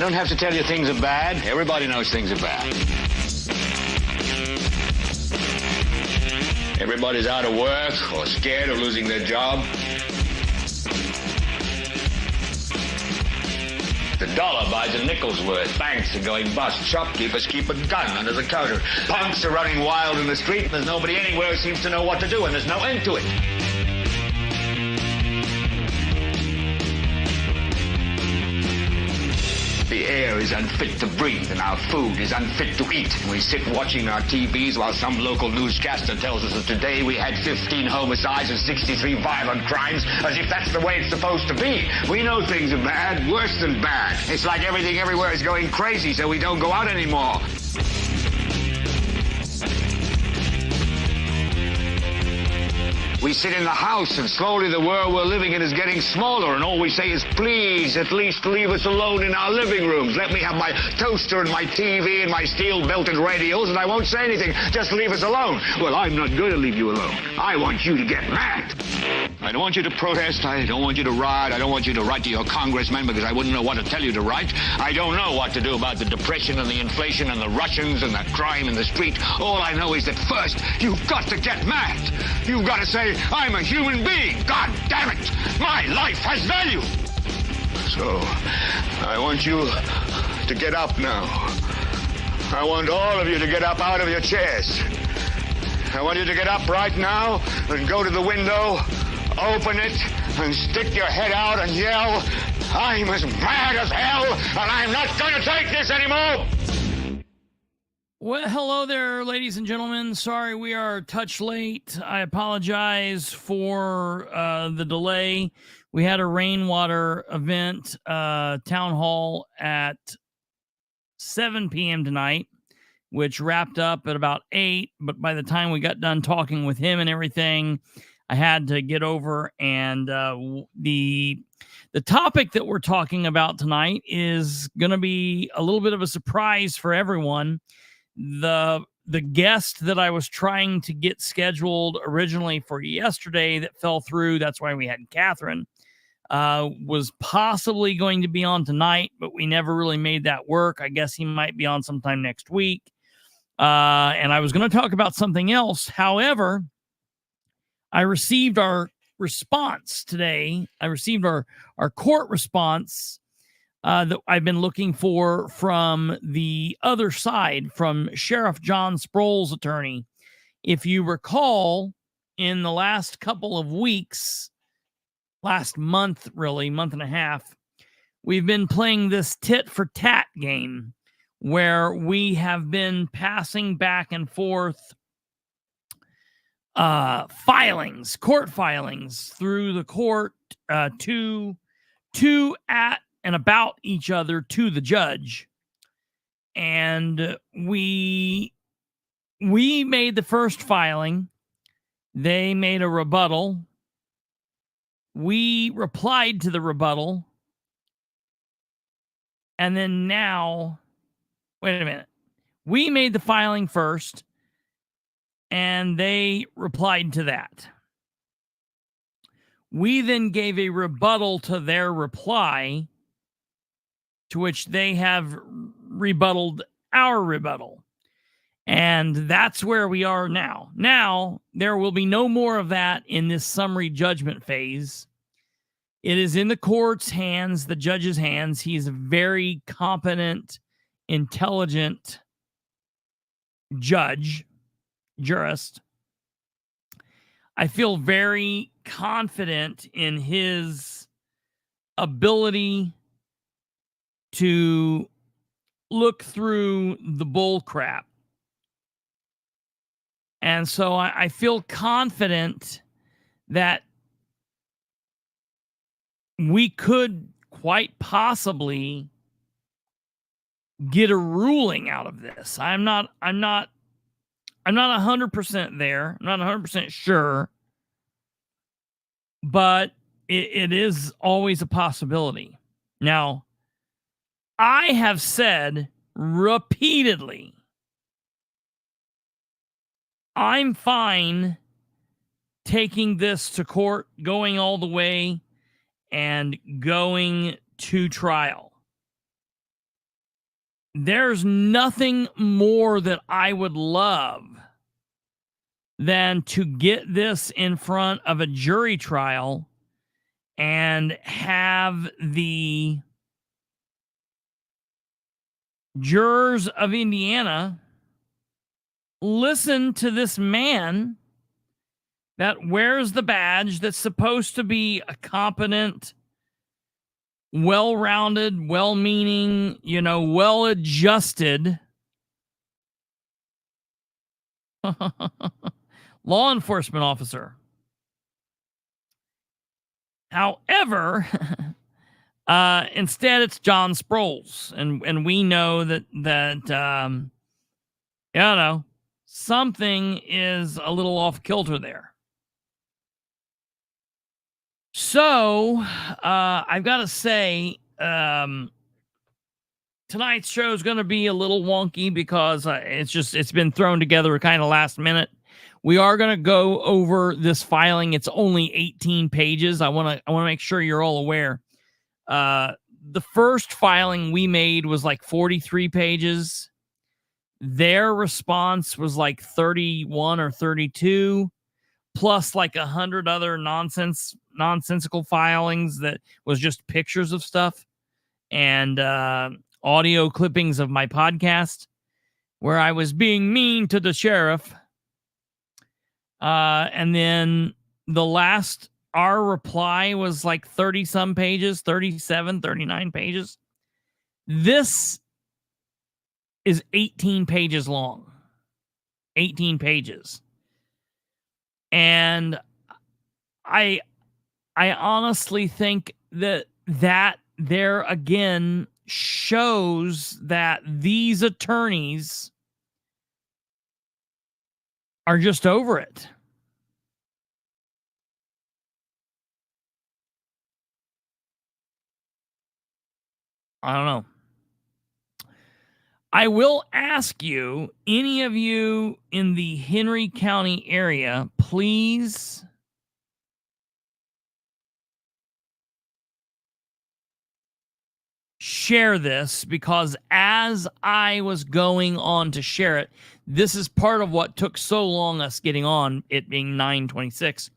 don't have to tell you things are bad. Everybody knows things are bad. Everybody's out of work or scared of losing their job. The dollar buys a nickel's worth. Banks are going bust. Shopkeepers keep a gun under the counter. Punks are running wild in the street, and there's nobody anywhere who seems to know what to do, and there's no end to it. The air is unfit to breathe, and our food is unfit to eat. And we sit watching our TVs while some local newscaster tells us that today we had 15 homicides and 63 violent crimes, as if that's the way it's supposed to be. We know things are bad, worse than bad. It's like everything everywhere is going crazy, so we don't go out anymore. We sit in the house, and slowly the world we're living in is getting smaller, and all we say is, please, at least leave us alone in our living rooms. Let me have my toaster and my TV and my steel-belted radios, and I won't say anything. Just leave us alone. Well, I'm not going to leave you alone. I want you to get mad. I don't want you to protest. I don't want you to riot. I don't want you to write to your congressman, because I wouldn't know what to tell you to write. I don't know what to do about the depression and the inflation and the Russians and the crime in the street. All I know is that first, you've got to get mad. You've got to say, I'm a human being. God damn it. My life has value. So, I want you to get up now. I want all of you to get up out of your chairs. I want you to get up right now and go to the window, open it, and stick your head out and yell, I'm as mad as hell, and I'm not going to take this anymore. Well, hello there, ladies and gentlemen. Sorry we are a touch late. I apologize for the delay. We had a rainwater event, town hall at 7 p.m. tonight, which wrapped up at about 8. But by the time we got done talking with him and everything, I had to get over. And the topic that we're talking about tonight is going to be a little bit of a surprise for everyone. The guest that I was trying to get scheduled originally for yesterday that fell through, that's why we had Catherine, was possibly going to be on tonight, but we never really made that work. I guess he might be on sometime next week. And I was going to talk about something else. However, I received our response today. I received our court response that I've been looking for from the other side, from Sheriff John Sproles' attorney. If you recall, in the last couple of weeks, last month, really, month and a half, we've been playing this tit for tat game where we have been passing back and forth court filings through the court to at and about each other to the judge. And we made the first filing. They made a rebuttal. We replied to the rebuttal. And then now, wait a minute. We made the filing first, and they replied to that. We then gave a rebuttal to their reply, to which they have rebutted our rebuttal. And that's where we are now. Now, there will be no more of that in this summary judgment phase. It is in the court's hands, the judge's hands. He's a very competent, intelligent jurist. I feel very confident in his ability to look through the bull crap. And so I feel confident that we could quite possibly get a ruling out of this. I'm not 100% there. I'm not 100% sure, but it is always a possibility. Now, I have said repeatedly, I'm fine taking this to court, going all the way, and going to trial. there's nothing more that I would love than to get this in front of a jury trial and have the jurors of Indiana listen to this man that wears the badge that's supposed to be a competent, well-rounded, well-meaning, well-adjusted law enforcement officer. However, instead it's John Sproles, and we know that something is a little off kilter there. So I've got to say, tonight's show is going to be a little wonky because it's been thrown together kind of last minute. We are going to go over this filing. It's only 18 pages. I want to make sure you're all aware. The first filing we made was like 43 pages. Their response was like 31 or 32, plus like 100 other nonsensical filings that was just pictures of stuff and audio clippings of my podcast where I was being mean to the sheriff. And then our reply was like 30 some pages, 37, 39 pages. This is 18 pages long. 18 pages. And I honestly think that there again shows that these attorneys are just over it. I don't know. I will ask you, any of you in the Henry County area, please share this, because as I was going on to share it, this is part of what took so long us getting on, it being 9:26.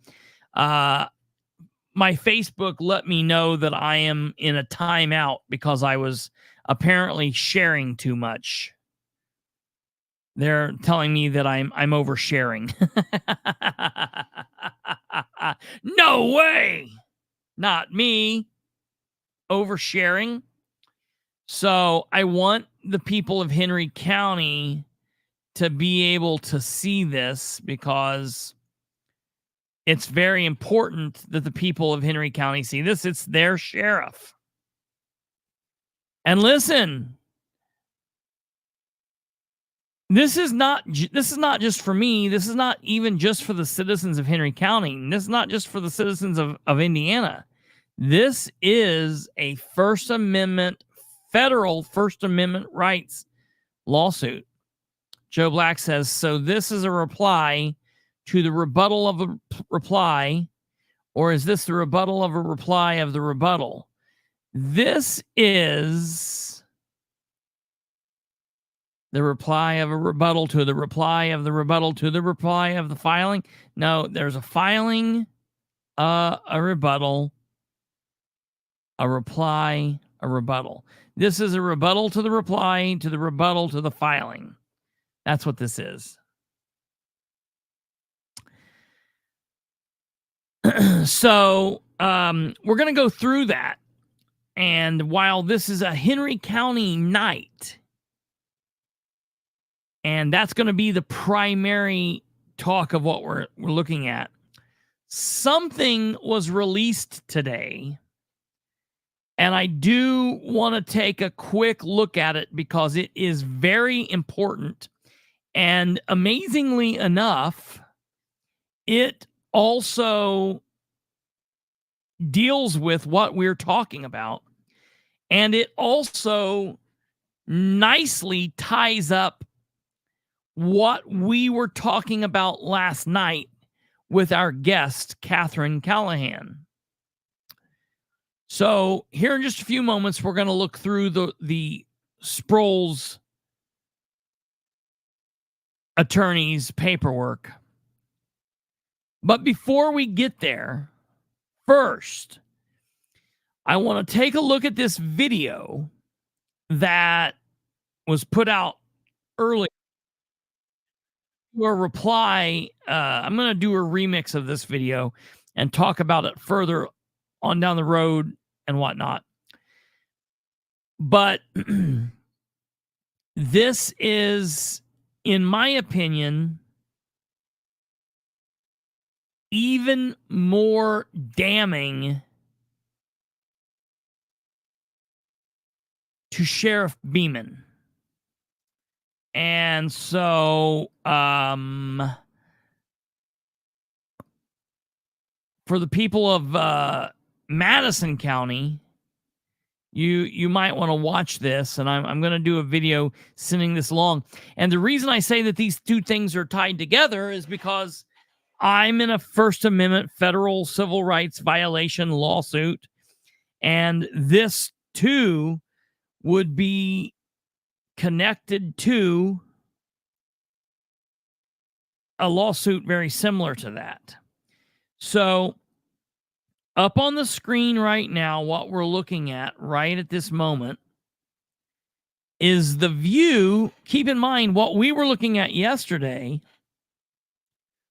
My Facebook let me know that I am in a timeout because I was apparently sharing too much. They're telling me that I'm oversharing. No way! Not me. Oversharing. So I want the people of Henry County to be able to see this, because it's very important that the people of Henry County see this. It's their sheriff. And listen, this is not just for me. This is not even just for the citizens of Henry County. This is not just for the citizens of Indiana. This is a federal First Amendment rights lawsuit. Joe Black says, so this is a reply to the rebuttal of a reply, or is this the rebuttal of a reply of the rebuttal? This is the reply of a rebuttal to the reply of the rebuttal to the reply of the filing. No, there's a filing, a rebuttal, a reply, a rebuttal. This is a rebuttal to the reply to the rebuttal to the filing. That's what this is. So we're going to go through that. And while this is a Henry County night, and that's going to be the primary talk of what we're looking at, something was released today. And I do want to take a quick look at it because it is very important. And amazingly enough, it also deals with what we're talking about. And it also nicely ties up what we were talking about last night with our guest, Catherine Callahan. So here in just a few moments, we're going to look through the Sproles' attorney's paperwork. But before we get there, first, I want to take a look at this video that was put out earlier. Your reply, I'm going to do a remix of this video and talk about it further on down the road and whatnot. But this is, in my opinion, even more damning to Sheriff Beeman. And so, for the people of Madison County, you might want to watch this, and I'm going to do a video sending this along. And the reason I say that these two things are tied together is because I'm in a First Amendment federal civil rights violation lawsuit, and this too would be connected to a lawsuit very similar to that. So up on the screen right now, what we're looking at right at this moment is the view. Keep in mind, what we were looking at yesterday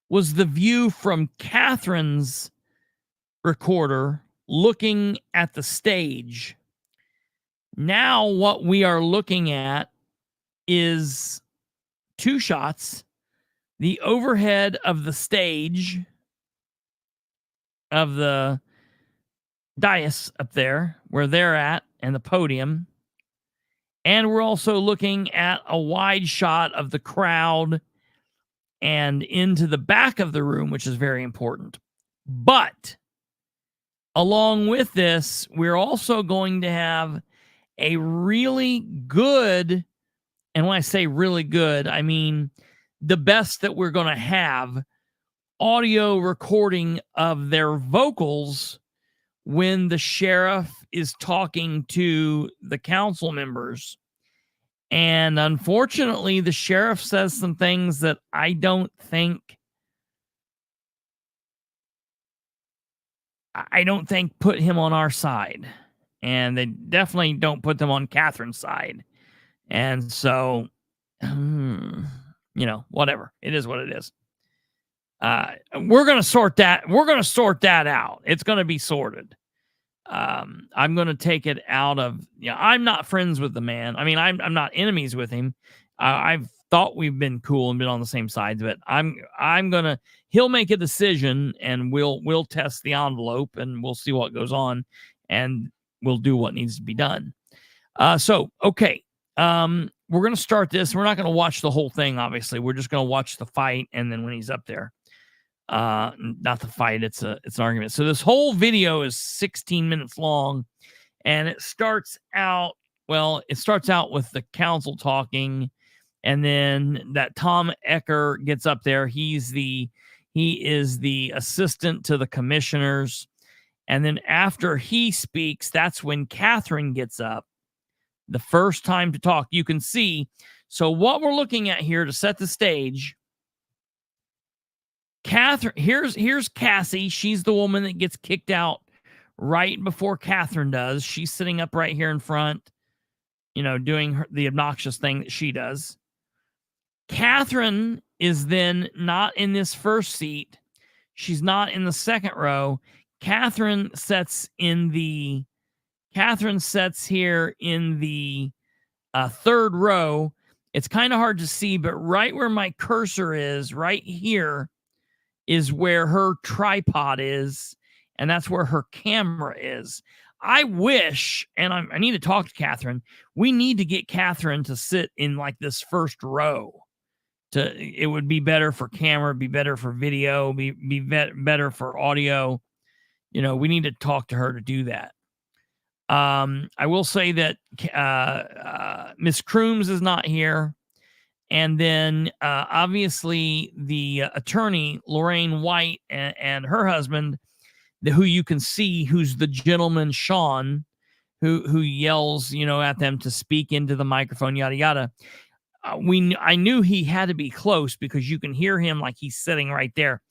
was the view from Catherine's recorder looking at the stage. Now what we are looking at is two shots: the overhead of the stage, of the dais up there where they're at, and the podium. And we're also looking at a wide shot of the crowd and into the back of the room, which is very important. But along with this, we're also going to have a really good, and when I say really good, I mean the best that we're going to have, audio recording of their vocals when the sheriff is talking to the council members. And unfortunately, the sheriff says some things that I don't think put him on our side. And they definitely don't put them on Catherine's side. And so, whatever. It is what it is. We're going to sort that. We're going to sort that out. It's going to be sorted. I'm going to take it out of, I'm not friends with the man. I mean, I'm not enemies with him. I've thought we've been cool and been on the same sides, but he'll make a decision, and we'll test the envelope, and we'll see what goes on, and we'll do what needs to be done. Okay. We're going to start this. We're not going to watch the whole thing, obviously. We're just going to watch the fight, and then when he's up there. Not the fight, it's an argument. So this whole video is 16 minutes long, and it starts out with the council talking, and then that Tom Ecker gets up there. He is the assistant to the commissioners. And then after he speaks, that's when Catherine gets up, the first time to talk. You can see. So what we're looking at here to set the stage, Catherine, here's Cassie. She's the woman that gets kicked out right before Catherine does. She's sitting up right here in front, doing the obnoxious thing that she does. Catherine is then not in this first seat. She's not in the second row. Catherine sits here in the third row. It's kind of hard to see, but right where my cursor is, right here, is where her tripod is, and that's where her camera is. I wish, and I need to talk to Catherine, we need to get Catherine to sit in like this first row. It would be better for camera, be better for video, be better for audio. We need to talk to her to do that. I will say that Miss Crooms is not here. And then, obviously, the attorney, Lorraine White, and her husband, who you can see, who's the gentleman, Sean, who yells, at them to speak into the microphone, yada yada. I knew he had to be close because you can hear him like he's sitting right there.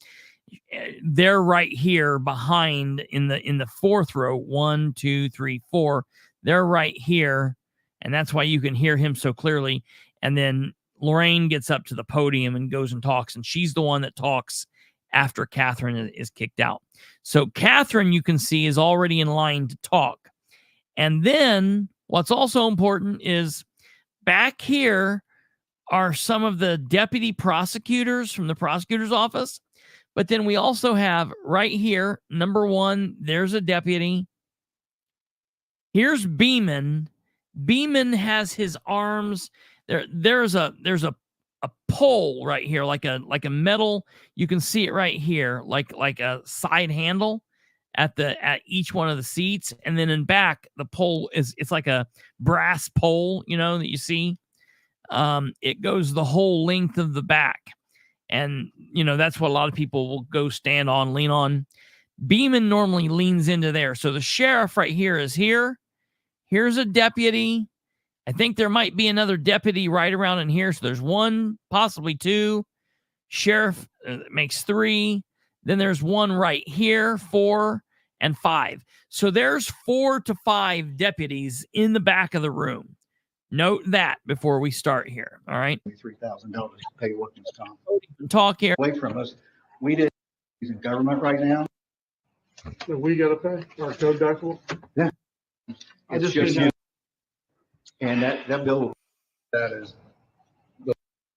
They're right here behind in the fourth row. 1, 2, 3, 4. They're right here, and that's why you can hear him so clearly. And then Lorraine gets up to the podium and goes and talks, and she's the one that talks after Catherine is kicked out. So Catherine, you can see, is already in line to talk. And then what's also important is back here are some of the deputy prosecutors from the prosecutor's office. But then we also have right here, number 1, there's a deputy. Here's Beeman. Beeman has his arms. There's a pole right here, like a metal. You can see it right here, like a side handle at each one of the seats. And then in back, the pole it's like a brass pole, that you see. It goes the whole length of the back. And, that's what a lot of people will go stand on, lean on. Beeman normally leans into there. So the sheriff right here is here. Here's a deputy. I think there might be another deputy right around in here. So there's 1, possibly 2. Sheriff makes 3. Then there's 1 right here, 4 and 5. So there's 4 to 5 deputies in the back of the room. Note that before we start here. All right. $3,000 to pay workers' comp. Talk here. Away from us. We did in government right now. So we got to pay our code deductible? Yeah. I It's just you. And that bill, that is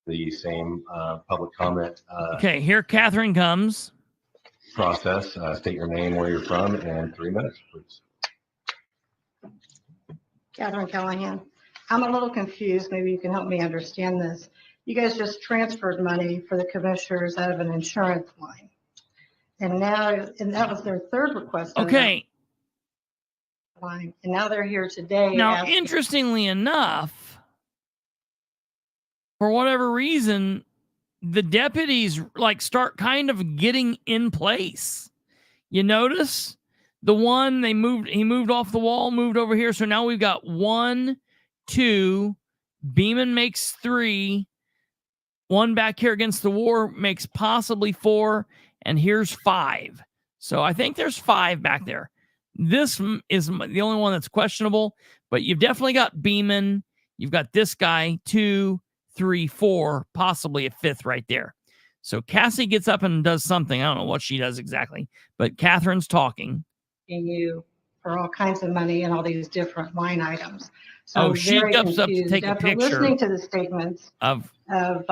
the same public comment Okay, here Catherine comes. process. State your name, where you're from, and 3 minutes, please. Catherine Callahan. I'm a little confused. Maybe you can help me understand this. You guys just transferred money for the commissioners out of an insurance line. And that was their third request. Okay. Line. And now they're here today. Now, asking, interestingly enough, for whatever reason, the deputies start kind of getting in place. You notice the one he moved off the wall, moved over here. So now we've got 1, 2, Beeman makes 3, 1 back here against the war makes possibly 4, and here's 5. So I think there's 5 back there. This is the only one that's questionable, but you've definitely got Beeman. You've got this guy, 2, 3, 4, possibly a 5th right there. So Cassie gets up and does something. I don't know what she does exactly, but Catherine's talking. you for all kinds of money and all these different line items. So Oh, I'm she very jumps up to confused. take a After picture listening to the statements of of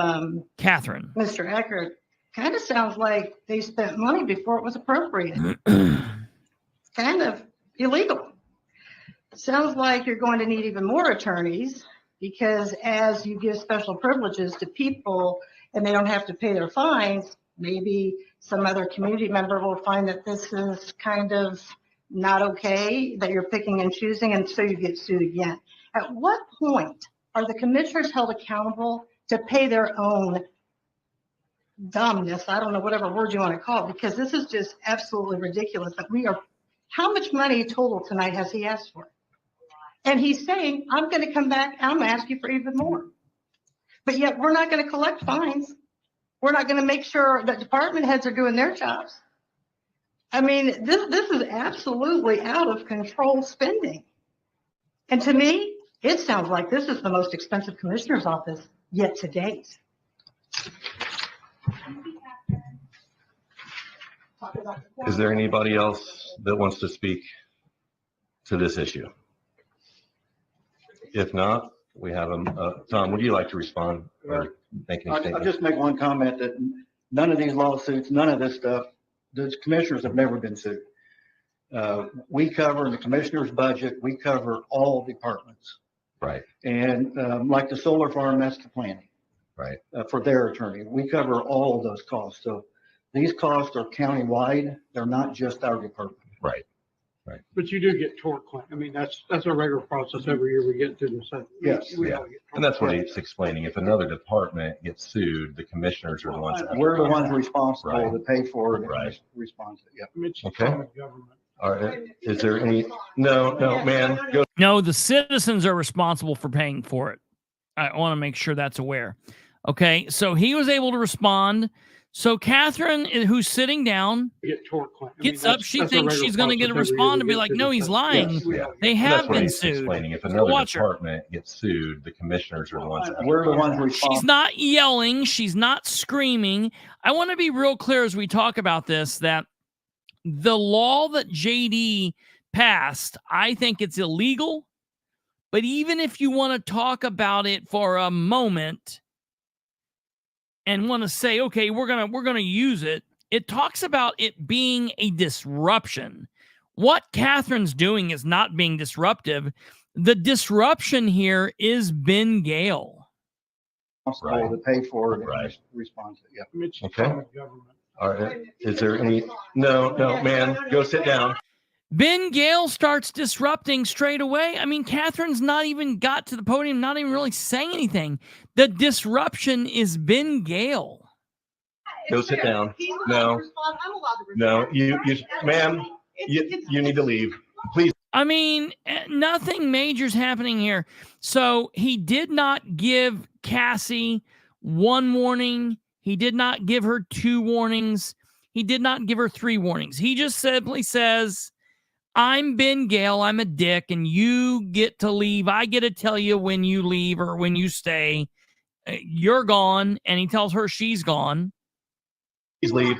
Catherine. Mr. Eckert, kind of sounds like they spent money before it was appropriate. Kind of illegal. Sounds like you're going to need even more attorneys because as you give special privileges to people and they don't have to pay their fines, maybe some other community member will find that this is kind of not okay, that you're picking and choosing, and so you get sued again. At what point are the commissioners held accountable to pay their own dumbness? I don't know, whatever word you want to call it, because this is just absolutely ridiculous that we are, how much money total tonight has he asked for? And he's saying, I'm going to come back, I'm going to ask you for even more. But yet we're not going to collect fines. We're not going to make sure that department heads are doing their jobs. I mean, this is absolutely out of control spending. And to me, it sounds like this is the most expensive commissioner's office yet to date. Is there anybody else that wants to speak to this issue? If not, we have Tom, would you like to respond or make any I'll statement? just make one comment that none of these lawsuits, none of this stuff, the commissioners have never been sued. We cover in the commissioner's budget, we cover all departments. Right, And like the solar farm, that's the planning right. for their attorney. We cover all of those costs. So these costs are countywide. They're not just our department. Right. But you do get tort claim. I mean, that's a regular process every year we get through the same. Yes. We Yeah. all get tort And that's what claims. he's explaining. If another department gets sued, the commissioners are the ones that have to We're the pay ones that. responsible Right. to pay for it. Right. Responsible. Yeah. I mean, it's Okay. common government. All right. Is there any? No, ma'am. Go. No, the citizens are responsible for paying for it. I want to make sure that's aware. Okay, so he was able to respond. So Catherine, who's sitting down, Get tort claim. gets up. She thinks she's going to get a process every respond year and be we like, get no, to he's this. lying. Yes, we are. They And have that's what been he's sued. explaining. If another watch her. department gets sued, the commissioners are the ones. that have We're to the pay ones that. responsible. She's not yelling. She's not screaming. I want to be real clear as we talk about this that the law that JD passed, I think it's illegal. But even if you want to talk about it for a moment and want to say, okay, we're gonna use it, it talks about it being a disruption. What Catherine's doing is not being disruptive. The disruption here is Ben Gale. Responsible to pay for it and Right. respond to it. Yeah. I mean, it's Okay. common government. All right. Is there any? No, ma'am. Go sit down. Ben Gale starts disrupting straight away. I mean, Catherine's not even got to the podium, not even really saying anything. The disruption is Ben Gale. Go sit down. No, you, ma'am, you need to leave. Please. I mean, nothing major's happening here. So he did not give Cassie one warning. He did not give her 2 warnings. He did not give her 3 warnings. He just simply says, I'm Ben Gale. I'm a dick, and you get to leave. I get to tell you when you leave or when you stay. You're gone. And he tells her she's gone. Please leave.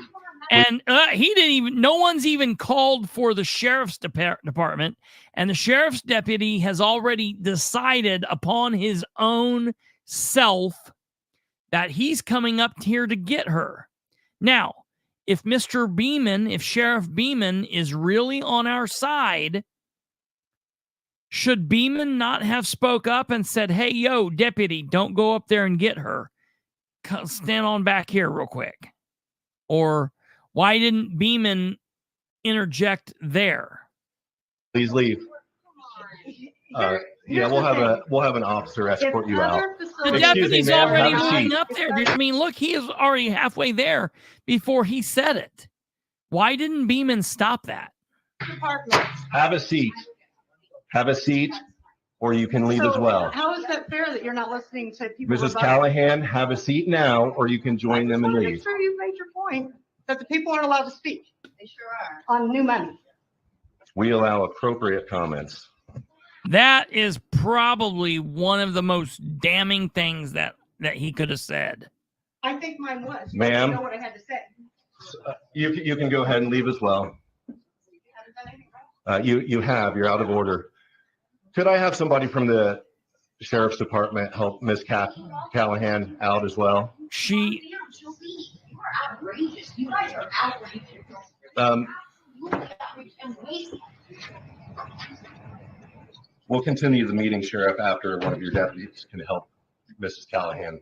And no one's even called for the sheriff's department. And the sheriff's deputy has already decided upon his own self that he's coming up here to get her. Now, if Sheriff Beeman is really on our side, should Beeman not have spoke up and said, hey, yo, deputy, don't go up there and get her. Stand on back here real quick. Or why didn't Beeman interject there? Please leave. Yeah, we'll have an officer escort you out. The Excuse me, deputy's ma'am, already have a going seat. up there. I mean, look, he is already halfway there before he said it. Why didn't Beeman stop that? Have a seat. Have a seat, or you can leave as well. How is that fair that you're not listening to people? Mrs. Callahan, have a seat now, or you can join them and Make leave. sure you made your point that the people aren't allowed to speak. They sure are. On new money. We allow appropriate comments. That is probably one of the most damning things that he could have said. I think mine was. Ma'am. You know what I had to say. You can go ahead and leave as well. You're out of order. Could I have somebody from the sheriff's department help Miss Callahan out as well? You're outrageous. You guys are outrageous. We'll continue the meeting, Sheriff, after one of your deputies can help Mrs. Callahan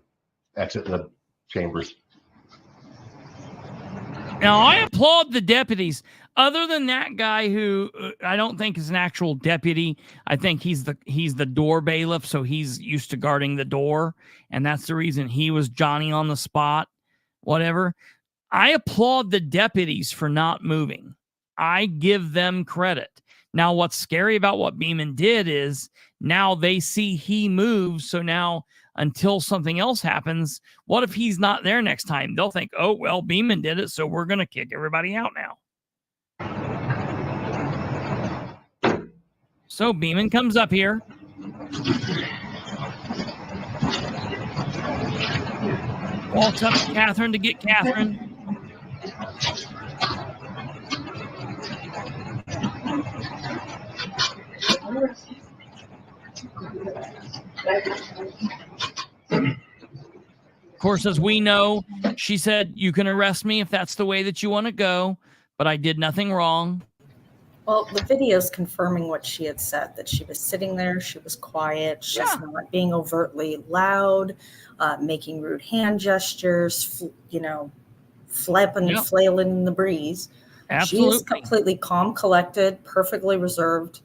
exit the chambers. Now, I applaud the deputies. Other than that guy who I don't think is an actual deputy, I think he's the door bailiff, so he's used to guarding the door, and that's the reason he was Johnny on the spot, whatever. I applaud the deputies for not moving. I give them credit. Now, what's scary about what Beeman did is now they see he moves, so now until something else happens, what if he's not there next time? They'll think, oh, well, Beeman did it, so we're going to kick everybody out now. So Beeman comes up here. Walks up to Catherine to get Catherine. Of course, as we know, she said, you can arrest me if that's the way that you want to go, but I did nothing wrong. Well, the video's confirming what she had said, that she was sitting there, she was quiet, she's not being overtly loud, making rude hand gestures, flapping and flailing in the breeze. Absolutely. She is completely calm, collected, perfectly reserved,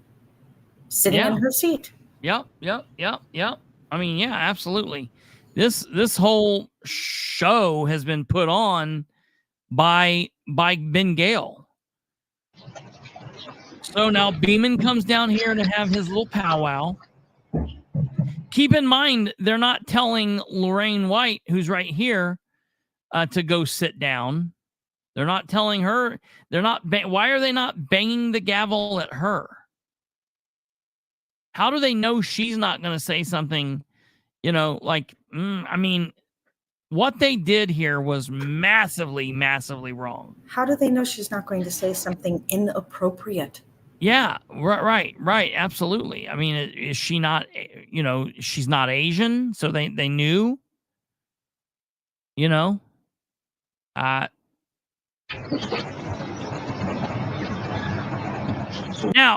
sitting in her seat. Yep. I mean, yeah, absolutely. This whole show has been put on by Ben Gale. So now Beeman comes down here to have his little powwow. Keep in mind, they're not telling Lorraine White, who's right here, to go sit down. They're not telling her. They're not. Why are they not banging the gavel at her? How do they know she's not going to say something? Like, I mean, what they did here was massively, massively wrong. How do they know she's not going to say something inappropriate? Yeah, right. Absolutely. I mean, is she not, she's not Asian, so they knew, Now,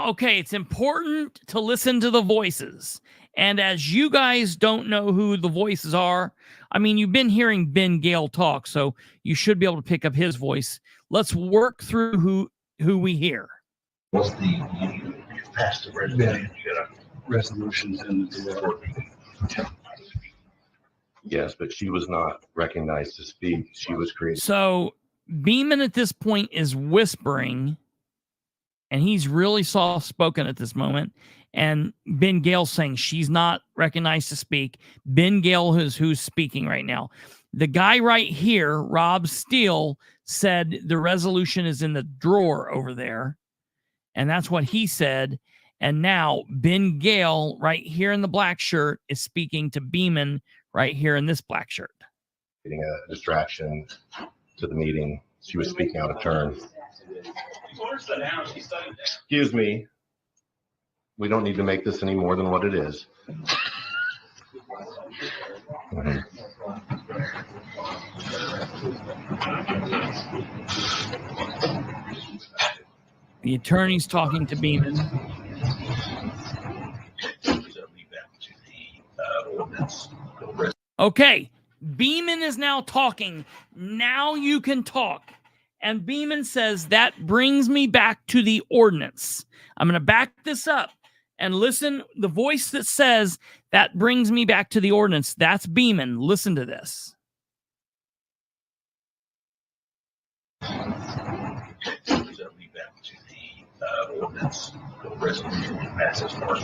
okay, it's important to listen to the voices. And as you guys don't know who the voices are, I mean, you've been hearing Ben Gale talk, so you should be able to pick up his voice. Let's work through who we hear. What's you passed the resolution? You got a resolutions in the Yes, but she was not recognized to speak. She was created. So Beeman at this point is whispering, and he's really soft-spoken at this moment. And Ben Gale's saying she's not recognized to speak. Ben Gale is who's speaking right now. The guy right here, Rob Steele, said the resolution is in the drawer over there. And that's what he said. And now Ben Gale, right here in the black shirt, is speaking to Beeman right here in this black shirt. Getting a distraction to the meeting. She was speaking out of turn. Excuse me. We don't need to make this any more than what it is. Mm-hmm. The attorney's talking to Beeman. Okay, Beeman is now talking. Now you can talk. And Beeman says, that brings me back to the ordinance. I'm going to back this up and listen. The voice that says, that brings me back to the ordinance. That's Beeman. Listen to this. Ordinance, the resolution passes for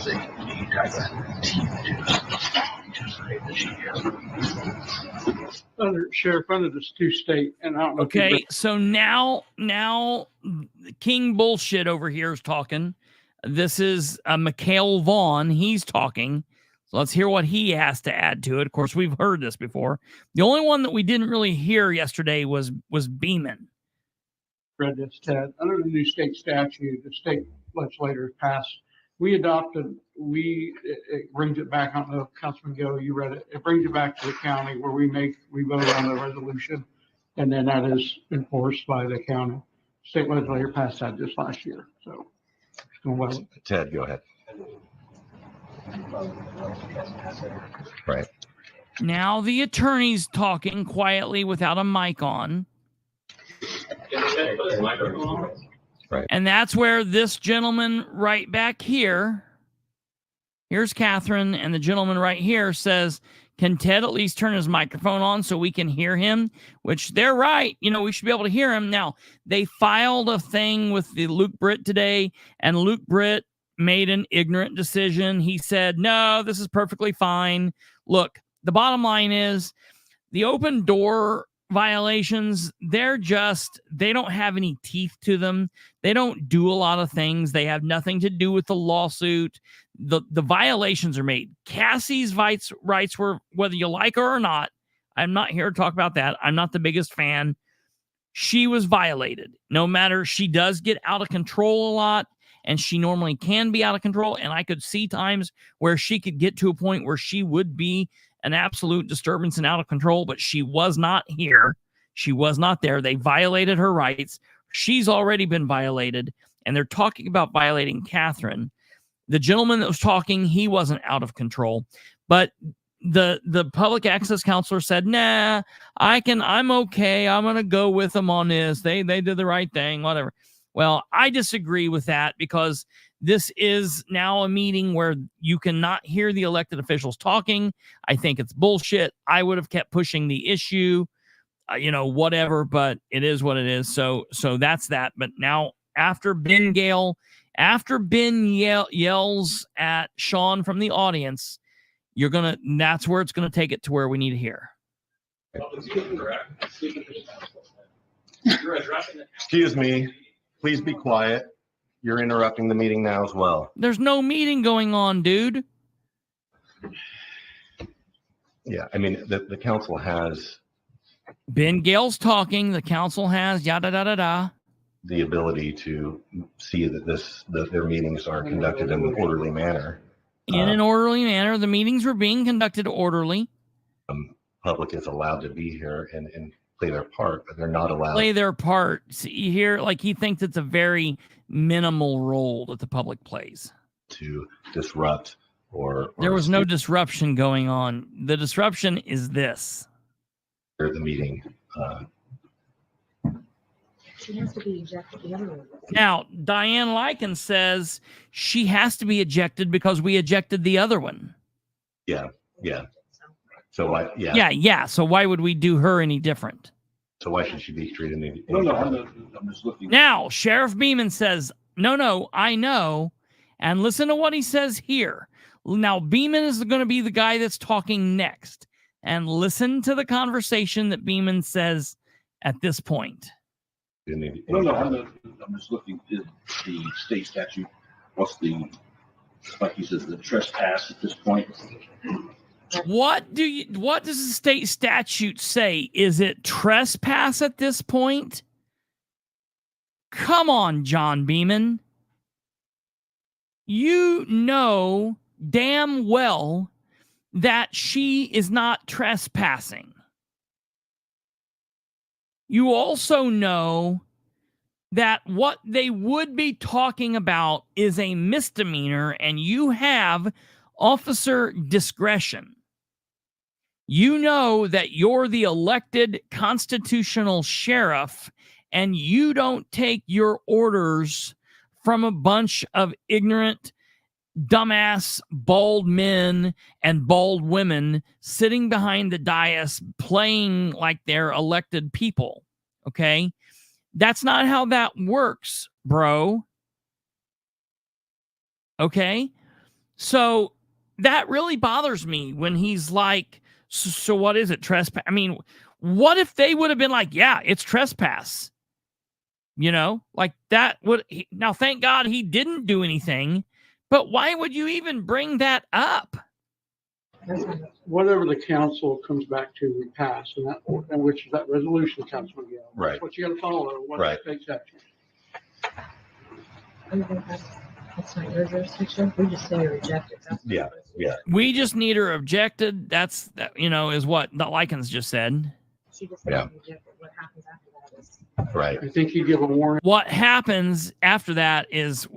Sheriff, under the two state, and I don't know. Okay, so now King Bullshit over here is talking. This is Mikhail Vaughn. He's talking. So let's hear what he has to add to it. Of course, we've heard this before. The only one that we didn't really hear yesterday was Beeman. Read this, Ted. Under the new state statute, the state legislators passed, it brings it back. I don't know, Councilman Gill, you read it. It brings it back to the county where we vote on the resolution, and then that is enforced by the county. State legislature passed that just last year. So it's going well. Ted, go ahead. Right. Now the attorney's talking quietly without a mic on. Right. And that's where this gentleman right back here, here's Catherine, and the gentleman right here says, can Ted at least turn his microphone on so we can hear him? Which they're right. We should be able to hear him. Now, they filed a thing with the Luke Britt today, and Luke Britt made an ignorant decision. He said, no, this is perfectly fine. Look, the bottom line is the open door violations, they don't have any teeth to them. They don't do a lot of things. They have nothing to do with the lawsuit. The violations are made. Cassie's rights were, whether you like her or not, I'm not here to talk about that. I'm not the biggest fan. She was violated. No matter, she does get out of control a lot, and she normally can be out of control. And I could see times where she could get to a point where she would be an absolute disturbance and out of control, but she was not here. She was not there. They violated her rights. She's already been violated, and they're talking about violating Catherine. The gentleman that was talking, he wasn't out of control, but the public access counselor said, nah, I'm okay. I'm going to go with them on this. They did the right thing, whatever. Well, I disagree with that, because this is now a meeting where you cannot hear the elected officials talking. I think it's bullshit. I would have kept pushing the issue, whatever, but it is what it is. So that's that. But now, after Ben Gale After Ben yells at Sean from the audience, that's where it's gonna take it to where we need to hear. Excuse me, please be quiet. You're interrupting the meeting now as well. There's no meeting going on, dude. Yeah, I mean, the council has Ben Gale's talking. The council has yada da da da. the ability to see that their meetings are conducted in an orderly manner. In an orderly manner. The meetings were being conducted orderly. Public is allowed to be here and play their part, but they're not allowed Play their part. See here, like he thinks it's a very minimal role that the public plays. to disrupt or There was no disruption going on. The disruption is this. steer the meeting. She has to be ejected the other way. Now, Diane Lycan says she has to be ejected because we ejected the other one. Yeah. So why? So why would we do her any different? So why should she be treated any? No, I'm just looking. Now, Sheriff Beeman says, no, I know. And listen to what he says here. Now, Beeman is going to be the guy that's talking next. And listen to the conversation that Beeman says at this point. No, I'm just looking at the state statute. What's like he says, the trespass at this point? What does the state statute say? Is it trespass at this point? Come on, John Beeman. You know damn well that she is not trespassing. You also know that what they would be talking about is a misdemeanor, and you have officer discretion. You know that you're the elected constitutional sheriff, and you don't take your orders from a bunch of ignorant, dumbass, bald men and bald women sitting behind the dais playing like they're elected people. Okay? That's not how that works, bro. Okay? So that really bothers me when he's like, so what is it? Trespass? I mean, what if they would have been like, yeah, it's trespass? You know, like that would. Now, thank God he didn't do anything, but why would you even bring that up? Whatever the council comes back to, we pass, and which is that resolution, Councilman Gale. Right. That's what you got to follow. What's Right. the state statute? That's not your jurisdiction. We just say you're rejected. Yeah. We just need her objected. That is what the Lycans just said. She just Yeah. rejected. What happens after that is. Right. I think you give a warning. What happens after that is,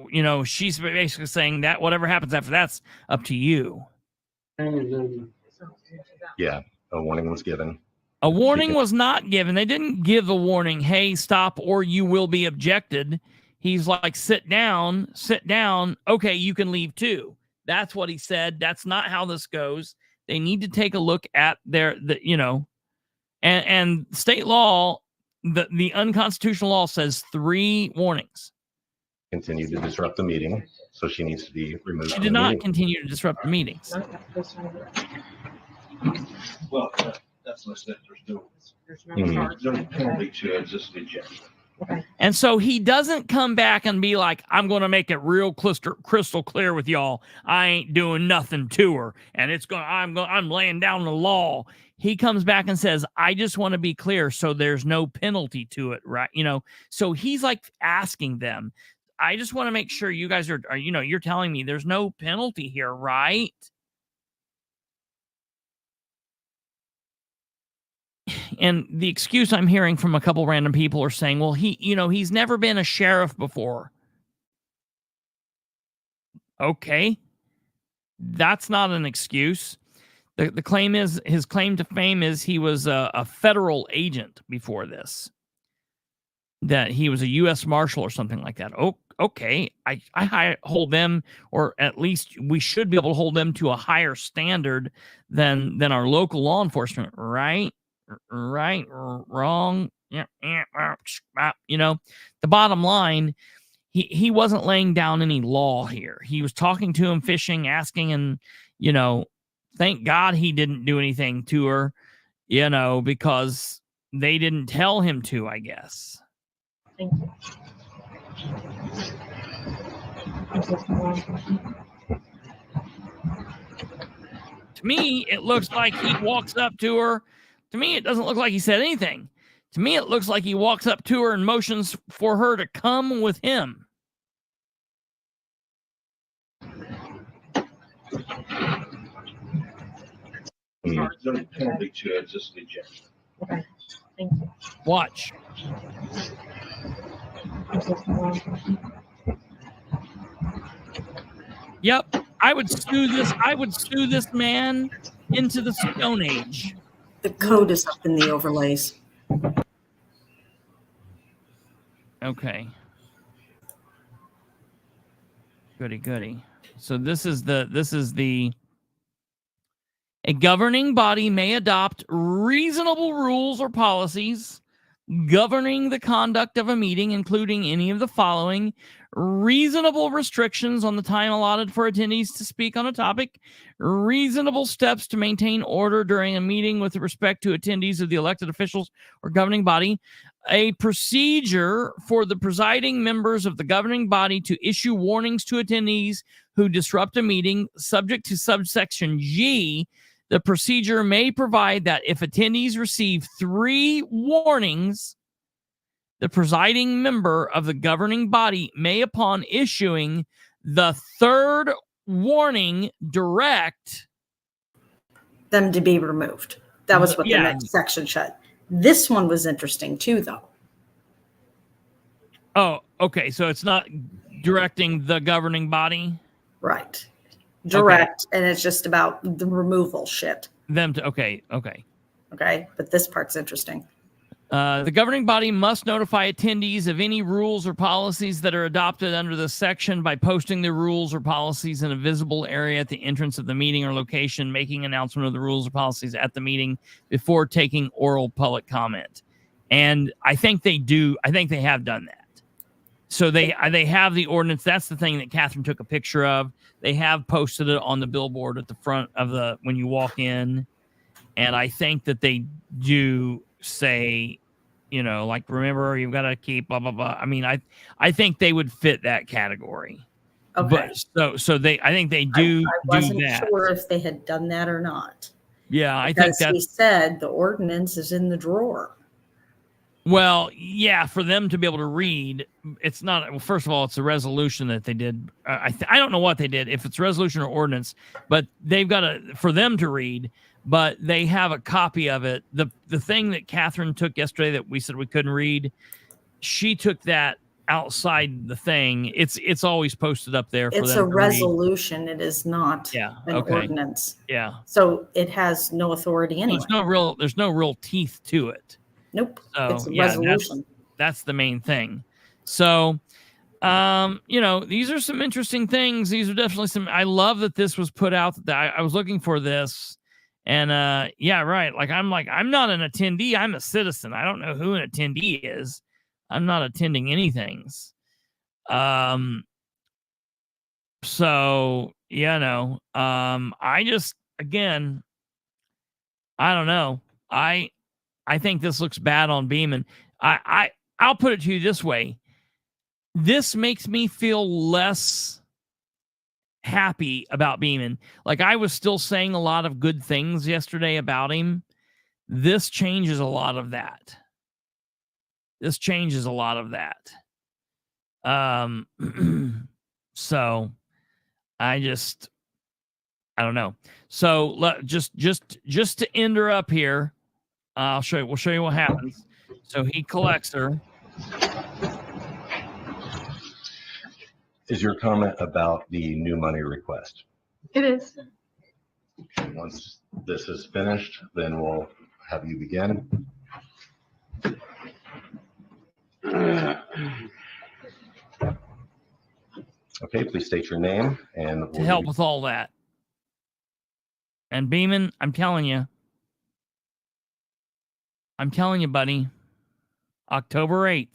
she's basically saying that whatever happens after that's up to you. And then Yeah. A warning was given. A warning was not given. They didn't give a warning, hey, stop, or you will be objected. He's like, sit down. Okay, you can leave too. That's what he said. That's not how this goes. They need to take a look at and state law, the unconstitutional law says 3 warnings. Continue to disrupt the meeting, so she needs to be removed. She from did the not meeting. continue to disrupt the meetings. Well, that's what I said. There's no Mhm. charge. There's no penalty to it, just rejection. And so he doesn't come back and be like, I'm going to make it real crystal clear with y'all. I ain't doing nothing to her. And I'm laying down the law. He comes back and says, I just want to be clear so there's no penalty to it, right? So he's like asking them, I just want to make sure you guys are you're telling me there's no penalty here, right? And the excuse I'm hearing from a couple random people are saying, well, he's never been a sheriff before. Okay. That's not an excuse. The claim is, his claim to fame is he was a federal agent before this. That he was a U.S. Marshal or something like that. Oh, okay. I hold them, or at least we should be able to hold them to a higher standard than our local law enforcement, right? Right, wrong. The bottom line he wasn't laying down any law here. He was talking to him, fishing, asking, and, you know, thank God he didn't do anything to her, you know, because they didn't tell him to, I guess. Thank you. To me, it looks like he walks up to her. To me, it doesn't look like he said anything. To me, it looks like he walks up to her and motions for her to come with him. There's no penalty to it, just an ejection. Okay, thank you. Watch. Yep, I would sue this man into the Stone Age. The code is up in the overlays. Okay. Goody. So this is the a governing body may adopt reasonable rules or policies governing the conduct of a meeting, including any of the following: reasonable restrictions on the time allotted for attendees to speak on a topic, reasonable steps to maintain order during a meeting with respect to attendees of the elected officials or governing body, a procedure for the presiding members of the governing body to issue warnings to attendees who disrupt a meeting, subject to subsection G. The procedure may provide that if attendees receive 3 warnings, the presiding member of the governing body may, upon issuing the 3rd warning, direct them to be removed. That was what the Yeah. next section said. This one was interesting too, though. Oh, okay. So it's not directing the governing body? Right. Direct, and it's just about the removal shit. Them to, okay. Okay, but this part's interesting. The governing body must notify attendees of any rules or policies that are adopted under this section by posting the rules or policies in a visible area at the entrance of the meeting or location, making announcement of the rules or policies at the meeting before taking oral public comment. And I think they do. I think they have done that. So they have the ordinance. That's the thing that Catherine took a picture of. They have posted it on the billboard at the front of the when you walk in. And I think that they do say, you know, like, remember, you've got to keep blah, blah, blah. I mean, I think they would fit that category. Okay. But so I think they do. I wasn't do that. sure if they had done that or not. Yeah, I think Because that. he said the ordinance is in the drawer. Well, yeah, for them to be able to read, it's not. Well, first of all, it's a resolution that they did. I don't know what they did, if it's resolution or ordinance, but they've got for them to read. But they have a copy of it. The thing that Catherine took yesterday that we said we couldn't read, she took that outside the thing. It's always posted up there. It's a resolution. It is not an ordinance. Yeah. So it has no authority anyway. There's no real teeth to it. Nope. So, it's a resolution. That's the main thing. So, you know, these are some interesting things. These are definitely some. I love that this was put out. That I was looking for this, and yeah, right. I'm not an attendee. I'm a citizen. I don't know who an attendee is. I'm not attending anything. So yeah, no. I just again, I don't know. I think this looks bad on Beeman. I'll put it to you this way. This makes me feel less happy about Beeman. Like, I was still saying a lot of good things yesterday about him. This changes a lot of that. So I don't know. So just to end her up here, we'll show you what happens. So he collects her. Is your comment about the new money request? It is. Once this is finished, then we'll have you begin. Okay, please state your name and To help with all that. And Beeman, I'm telling you, buddy, October 8th.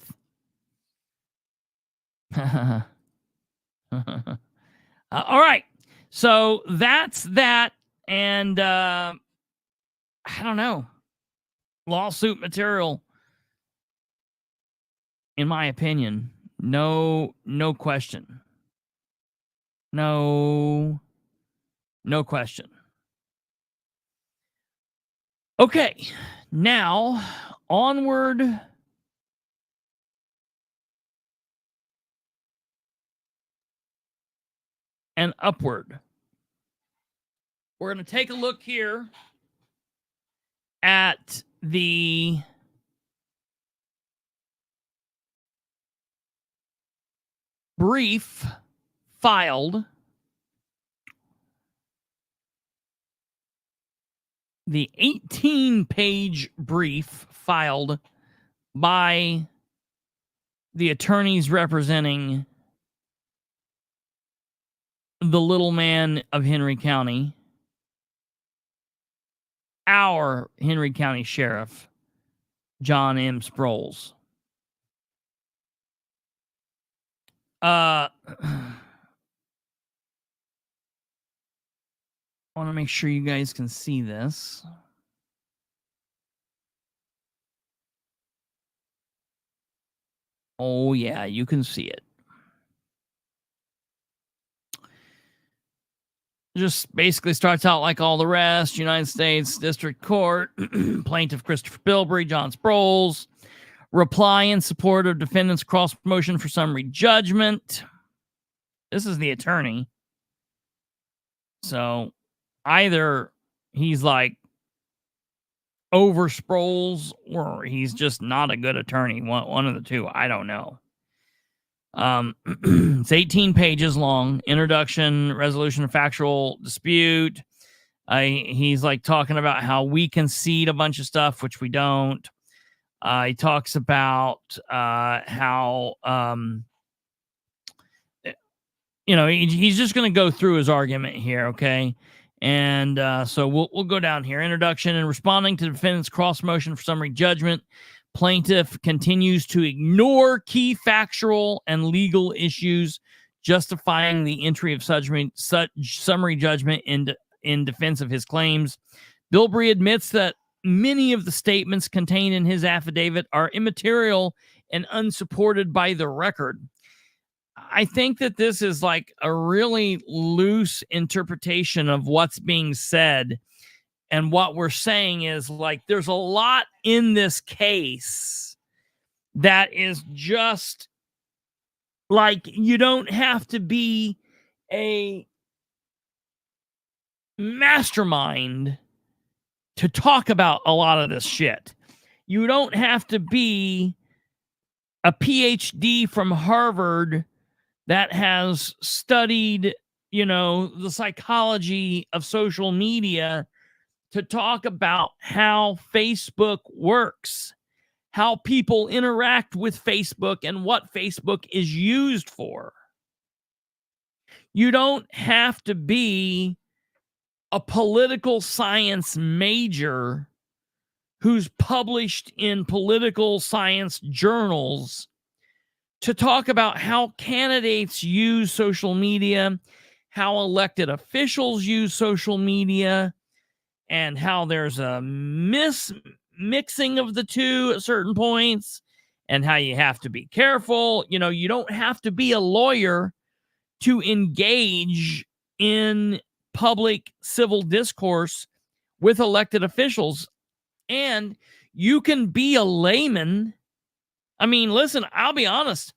All right. So that's that. And I don't know. Lawsuit material, in my opinion. No question. No question. Okay. Now, onward and upward. We're going to take a look here at the brief filed, the 18-page brief filed by the attorneys representing the little man of Henry County, our Henry County Sheriff, John M. Sproles. I want to make sure you guys can see this. Oh, yeah, you can see it. Just basically starts out like all the rest. United States District Court, Plaintiff Christopher Bilbrey, John Sproles, reply in support of defendant's cross motion for summary judgment. This is the attorney. So either he's like over Sproles or he's just not a good attorney. One of the two. I don't know. It's 18 pages long. Introduction, resolution of factual dispute. He's like talking about how we concede a bunch of stuff, which we don't. He talks about how, he's just going to go through his argument here, okay? And so we'll go down here. Introduction. In responding to the defendant's cross motion for summary judgment, plaintiff continues to ignore key factual and legal issues justifying the entry of such summary judgment in defense of his claims. Bilbrey admits that many of the statements contained in his affidavit are immaterial and unsupported by the record. I think that this is like a really loose interpretation of what's being said. And what we're saying is like there's a lot in this case that is just like you don't have to be a mastermind to talk about a lot of this shit. You don't have to be a PhD from Harvard that has studied, the psychology of social media to talk about how Facebook works, how people interact with Facebook, and what Facebook is used for. You don't have to be a political science major who's published in political science journals to talk about how candidates use social media, how elected officials use social media, and how there's a mixing of the two at certain points, and how you have to be careful. You don't have to be a lawyer to engage in public civil discourse with elected officials. And you can be a layman. I mean, listen, I'll be honest.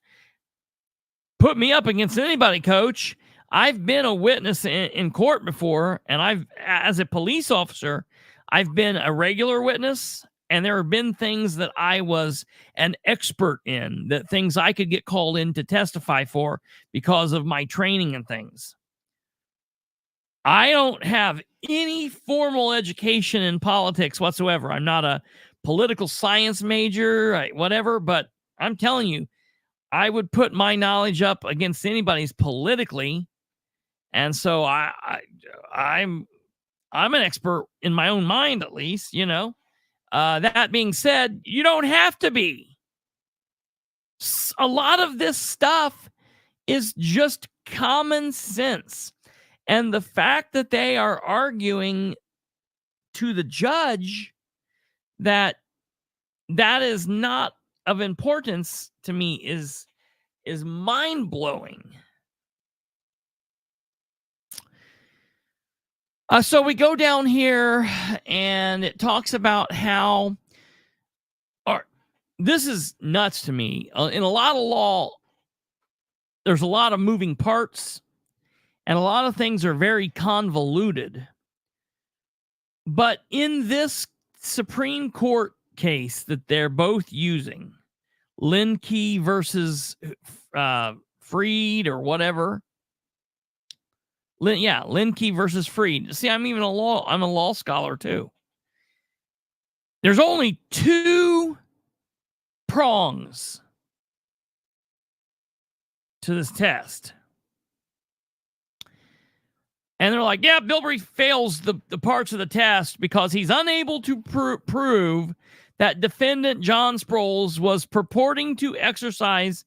Put me up against anybody, coach. I've been a witness in court before, and as a police officer, I've been a regular witness, and there have been things that I was an expert in, that things I could get called in to testify for because of my training and things. I don't have any formal education in politics whatsoever. I'm not a political science major, whatever, but I'm telling you, I would put my knowledge up against anybody's politically. And so I'm an expert in my own mind, at least, That being said, you don't have to be. A lot of this stuff is just common sense. And the fact that they are arguing to the judge that that is not of importance to me is mind-blowing. So we go down here and it talks about how this is nuts to me. In a lot of law, there's a lot of moving parts and a lot of things are very convoluted. But in this Supreme Court case that they're both using, Linkey versus Freed or whatever. Linkey versus Freed. See, I'm a law scholar too. There's only 2 prongs to this test. And they're like, yeah, Bilbrey fails the parts of the test because he's unable to prove that defendant John Sproles was purporting to exercise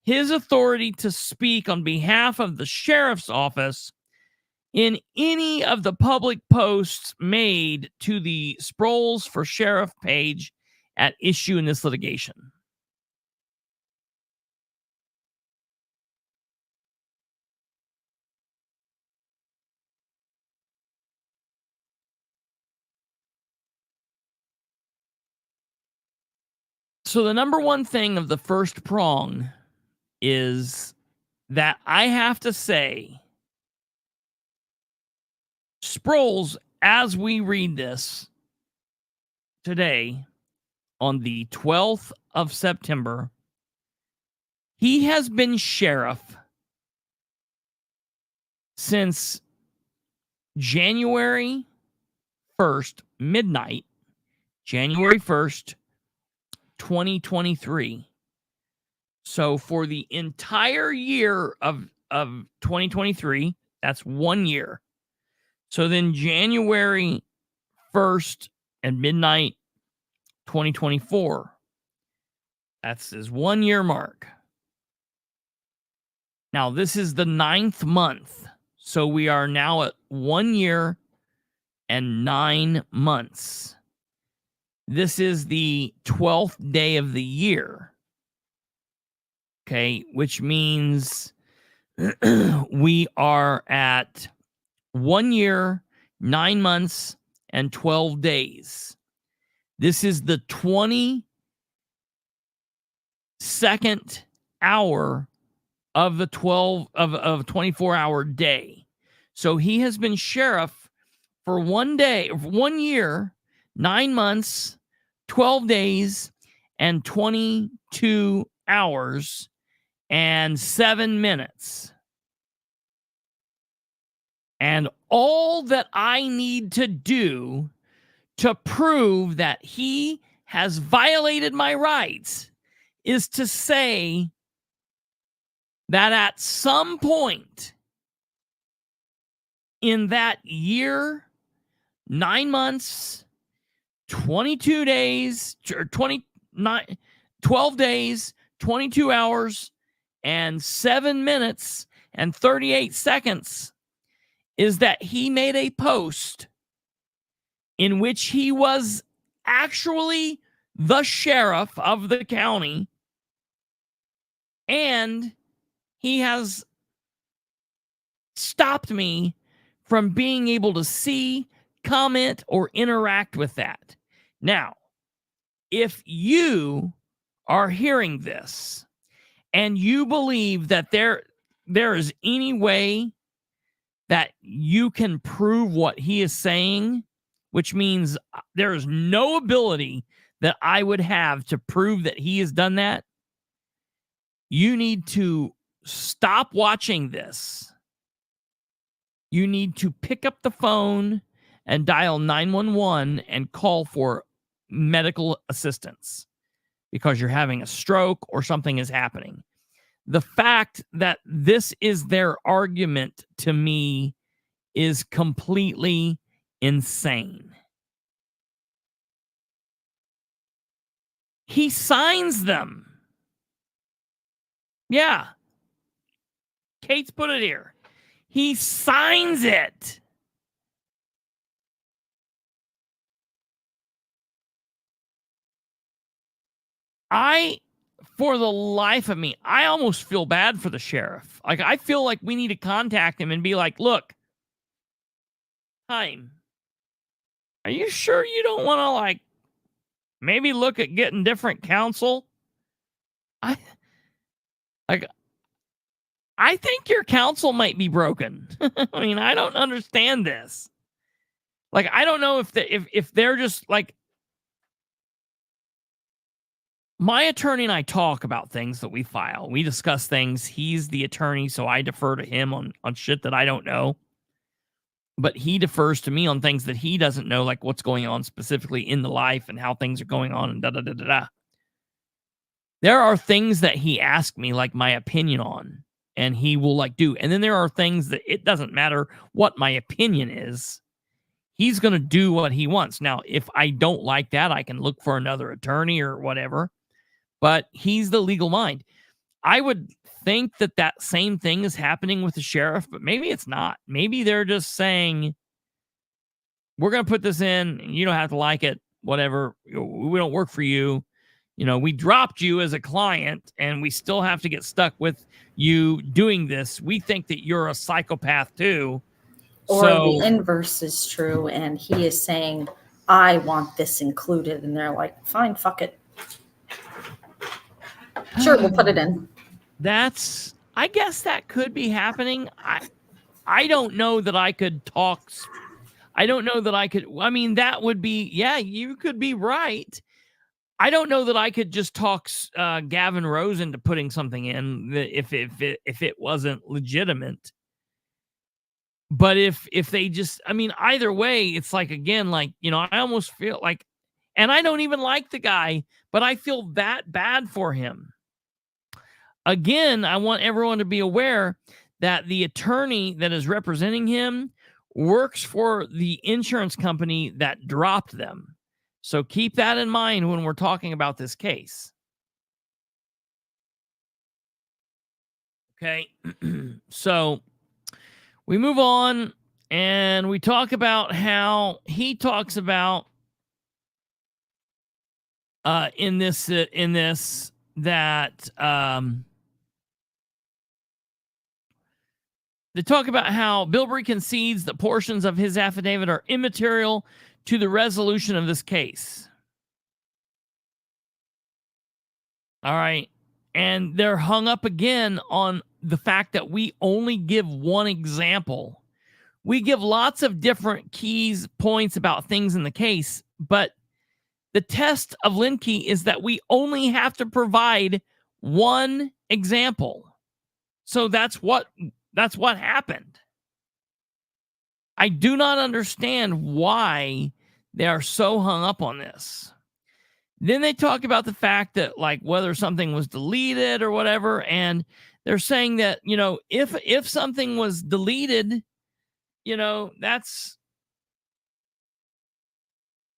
his authority to speak on behalf of the sheriff's office in any of the public posts made to the Sproles for Sheriff page at issue in this litigation. So the number one thing of the first prong is that I have to say, Sproles, as we read this today on the 12th of September, he has been sheriff since January 1st, midnight, January 1st, 2023. So for the entire year of 2023, that's 1 year. So then January 1st and midnight 2024, that's his 1 year mark. Now this is the 9th month. So we are now at 1 year and 9 months. This is the 12th day of the year. Okay, which means we are at 1 year, 9 months, and 12 days. This is the 22nd hour of the 24-hour day. So he has been sheriff for 1 day, 1 year, 9 months, 12 days, and 22 hours and 7 minutes. And all that I need to do to prove that he has violated my rights is to say that at some point in that year, 9 months, 22 days, or 12 days, 22 hours, and 7 minutes and 38 seconds, is that he made a post in which he was actually the sheriff of the county, and he has stopped me from being able to see, comment, or interact with that. Now, if you are hearing this and you believe that there is any way that you can prove what he is saying, which means there is no ability that I would have to prove that he has done that, you need to stop watching this. You need to pick up the phone and dial 911 and call for medical assistance because you're having a stroke or something is happening. The fact that this is their argument to me is completely insane. He signs them. Yeah. Kate's put it here. He signs it. For the life of me, I almost feel bad for the sheriff. Like, I feel like we need to contact him and be like, look, are you sure you don't want to, like, maybe look at getting different counsel? I think your counsel might be broken. I mean, I don't understand this. Like, I don't know if they're just like, my attorney and I talk about things that we file. We discuss things. He's the attorney, so I defer to him on shit that I don't know. But he defers to me on things that he doesn't know, like what's going on specifically in the life and how things are going on and da-da-da-da-da. There are things that he asks me, like, my opinion on, and he will, like, do. And then there are things that it doesn't matter what my opinion is. He's going to do what he wants. Now, if I don't like that, I can look for another attorney or whatever. But he's the legal mind. I would think that that same thing is happening with the sheriff, but maybe it's not. Maybe they're just saying, we're going to put this in. You don't have to like it. Whatever. We don't work for you. You know, we dropped you as a client and we still have to get stuck with you doing this. We think that you're a psychopath too. Or the inverse is true. And he is saying, I want this included. And they're like, fine, fuck it. Sure, we'll put it in. I guess that could be happening. I don't know that I could talk. I don't know that I could. I mean, that would be, yeah, you could be right. I don't know that I could just talk Gavin Rose into putting something in if it wasn't legitimate. But if they just, I mean, either way, it's like, again, like, you know, I almost feel like, and I don't even like the guy, but I feel that bad for him. Again, I want everyone to be aware that the attorney that is representing him works for the insurance company that dropped them. So keep that in mind when we're talking about this case. Okay. So we move on and we talk about how he talks about in this that they talk about how Bilbrey concedes that portions of his affidavit are immaterial to the resolution of this case. All right. And they're hung up again on the fact that we only give one example. We give lots of different keys, points about things in the case, but the test of Linkey is that we only have to provide one example. So that's what happened. I do not understand why they are so hung up on this. Then they talk about the fact that, like, whether something was deleted or whatever, and they're saying that, you know, if something was deleted, you know, that's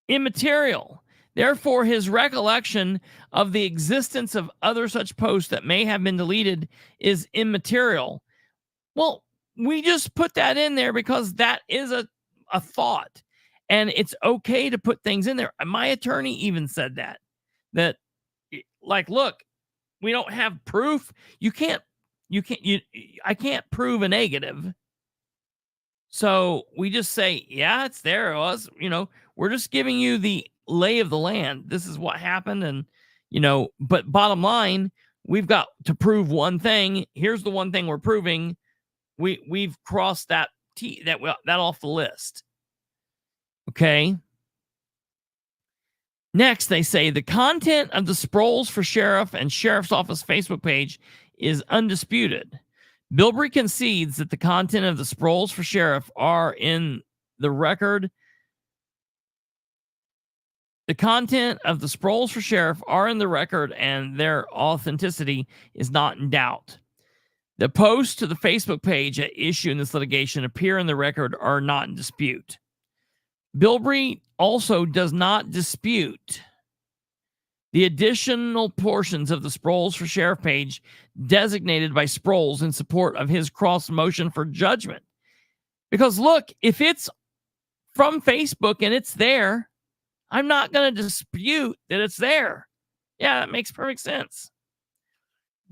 immaterial. Therefore, his recollection of the existence of other such posts that may have been deleted is immaterial. Well, we just put that in there because that is a thought. And it's okay to put things in there. My attorney even said that like, look, we don't have proof. I can't prove a negative. So we just say, yeah, it's there. It was, you know, we're just giving you the lay of the land. This is what happened. And, you know, but bottom line, we've got to prove one thing. Here's the one thing we're proving. We've crossed that off the list. Okay. Next, they say the content of the Sproles for Sheriff and Sheriff's Office Facebook page is undisputed. Bilbrey concedes that the content of the Sproles for Sheriff are in the record. The content of the Sproles for Sheriff are in the record and their authenticity is not in doubt. The posts to the Facebook page at issue in this litigation appear in the record are not in dispute. Bilbrey also does not dispute the additional portions of the Sproles for Sheriff page designated by Sproles in support of his cross motion for judgment. Because look, if it's from Facebook and it's there, I'm not going to dispute that it's there. Yeah, that makes perfect sense.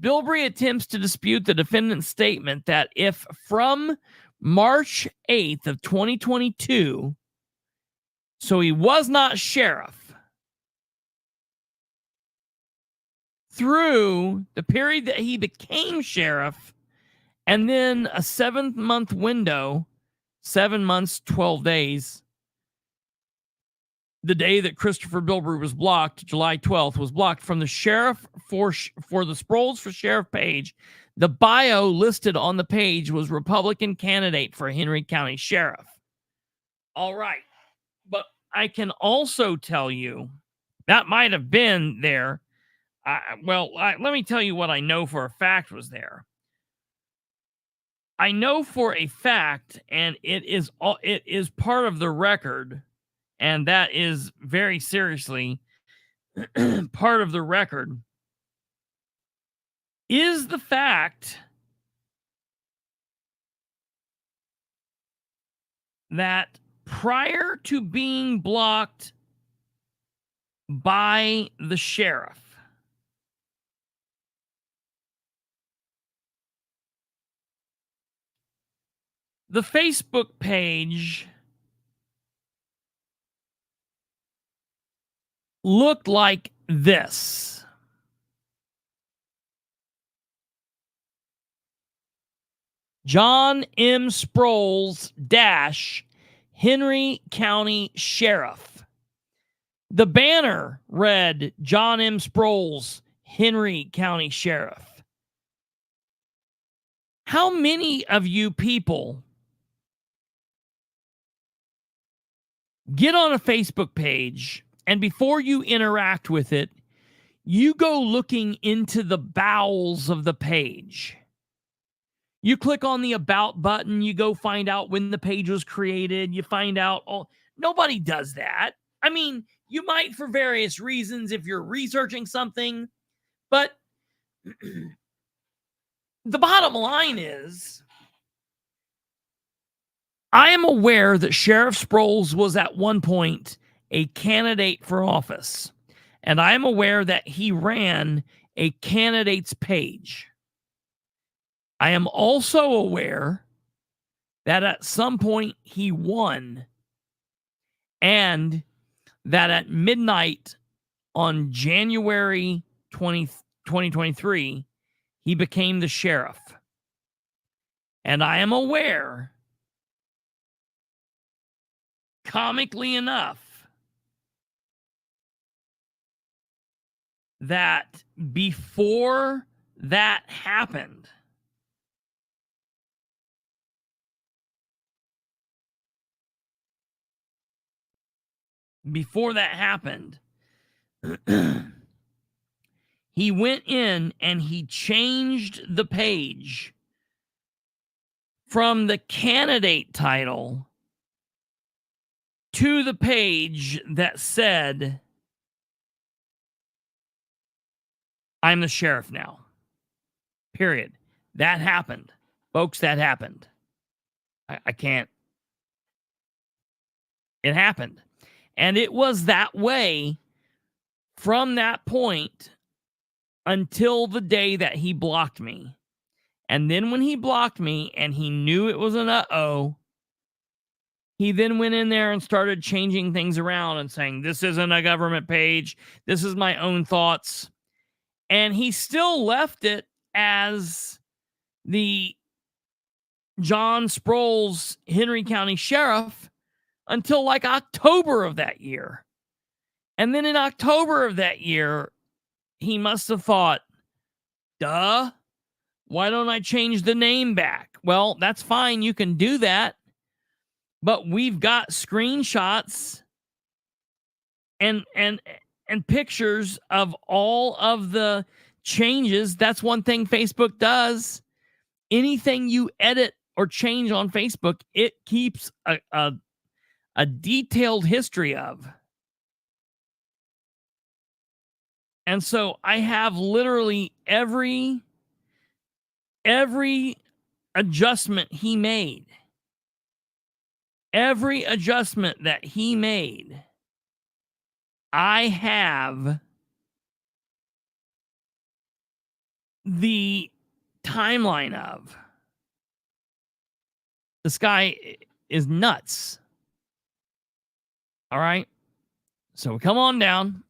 Bilbrey attempts to dispute the defendant's statement that if from March 8th of 2022, so he was not sheriff, through the period that he became sheriff, and then a 7-month window, 7 months, 12 days, the day that Christopher Bilbrey was blocked, July 12th, was blocked from the sheriff for the Sproles for Sheriff page. The bio listed on the page was Republican candidate for Henry County Sheriff. All right. But I can also tell you that might have been there. Let me tell you what I know for a fact was there. I know for a fact, and it is part of the record, and that is very seriously part of the record, is the fact that prior to being blocked by the sheriff, the Facebook page looked like this. John M. Sproles - Henry County Sheriff. The banner read John M. Sproles, Henry County Sheriff. How many of you people get on a Facebook page and before you interact with it, you go looking into the bowels of the page? You click on the About button, you go find out when the page was created, you find out all. Nobody does that. I mean, you might for various reasons if you're researching something, but the bottom line is, I am aware that Sheriff Sproles was at one point a candidate for office, and I am aware that he ran a candidate's page. I am also aware that at some point he won, and that at midnight on January 20th, 2023, he became the sheriff. And I am aware, comically enough, that before that happened, he went in and he changed the page from the candidate title to the page that said, I'm the sheriff now. Period. That happened. Folks, that happened. I can't. It happened. And it was that way from that point until the day that he blocked me. And then when he blocked me and he knew it was an uh-oh, he then went in there and started changing things around and saying, this isn't a government page. This is my own thoughts. And he still left it as the John Sproles, Henry County Sheriff, until like October of that year. And then in October of that year, he must have thought, duh, why don't I change the name back? Well, that's fine. You can do that. But we've got screenshots and pictures of all of the changes. That's one thing Facebook does. Anything you edit or change on Facebook, it keeps a detailed history of. And so I have literally every adjustment he made. Every adjustment that he made, I have the timeline of. This guy is nuts. All right. So come on down.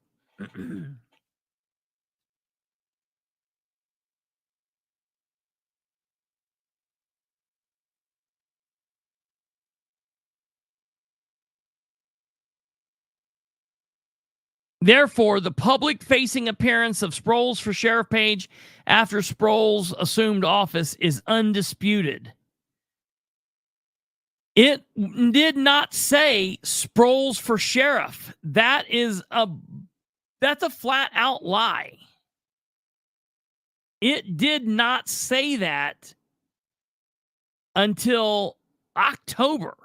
Therefore, the public-facing appearance of Sproles for sheriff page after Sproles assumed office is undisputed. It did not say Sproles for sheriff. That's a flat-out lie. It did not say that until October.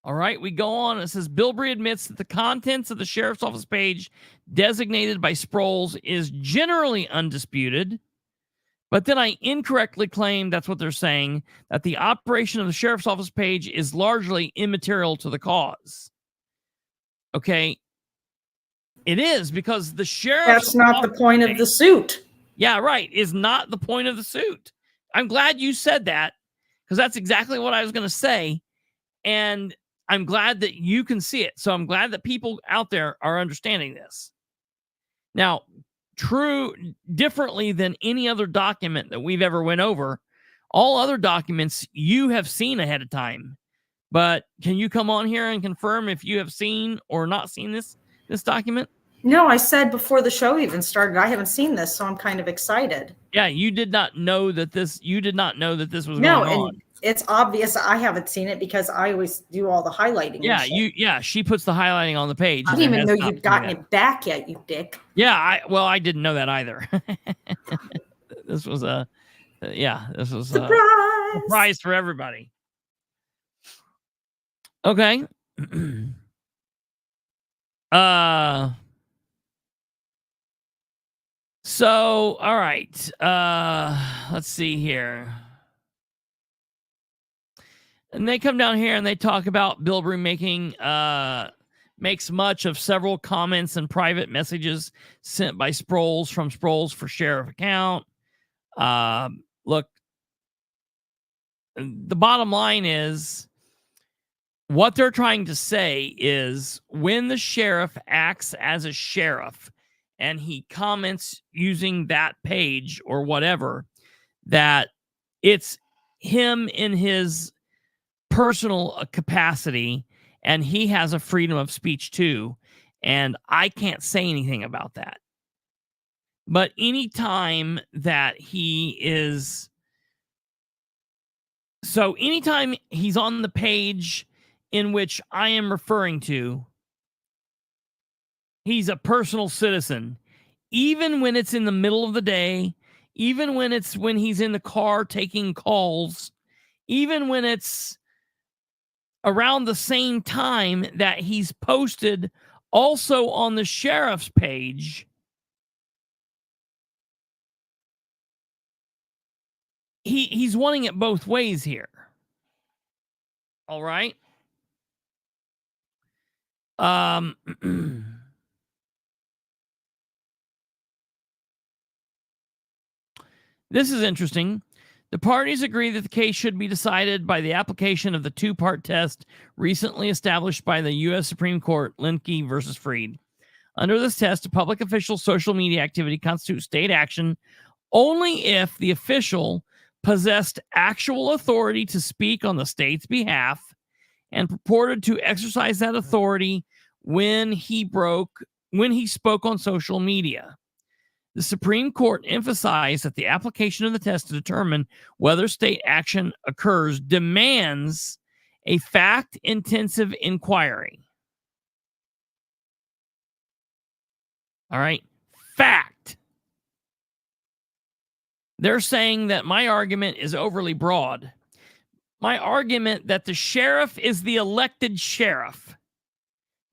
All right, we go on. It says, Bilbrey admits that the contents of the sheriff's office page designated by Sproles is generally undisputed. But then I incorrectly claimed, that's what they're saying, that the operation of the sheriff's office page is largely immaterial to the cause. Okay. It is, because the sheriff's That's not the point of the suit. Yeah, right. Is not the point of the suit. I'm glad you said that, because that's exactly what I was going to say. And I'm glad that you can see it. So I'm glad that people out there are understanding this. Now, differently than any other document that we've ever went over, all other documents you have seen ahead of time. But can you come on here and confirm if you have seen or not seen this document? No, I said before the show even started, I haven't seen this, so I'm kind of excited. Yeah, you did not know that this was going No, on. and it's obvious I haven't seen it because I always do all the highlighting. Yeah, she puts the highlighting on the page. I didn't even know you'd gotten it back yet, you dick. Yeah, I didn't know that either. This was a surprise for everybody. Okay. So, all right. Let's see here. And they come down here and they talk about Bilbrey makes much of several comments and private messages sent by Sproles from Sproles for sheriff account. Look, the bottom line is what they're trying to say is when the sheriff acts as a sheriff and he comments using that page or whatever, that it's him in his personal capacity and he has a freedom of speech too. And I can't say anything about that. But anytime that anytime he's on the page in which I am referring to, he's a personal citizen, even when it's in the middle of the day, even when he's in the car taking calls, even when it's around the same time that he's posted also on the sheriff's page. He's wanting it both ways here. All right. This is interesting. The parties agree that the case should be decided by the application of the two-part test recently established by the U.S. Supreme Court, Linkey versus Freed. Under this test, a public official's social media activity constitutes state action only if the official possessed actual authority to speak on the state's behalf and purported to exercise that authority when he spoke on social media. The Supreme Court emphasized that the application of the test to determine whether state action occurs demands a fact-intensive inquiry. All right, fact. They're saying that my argument is overly broad. My argument that the sheriff is the elected sheriff.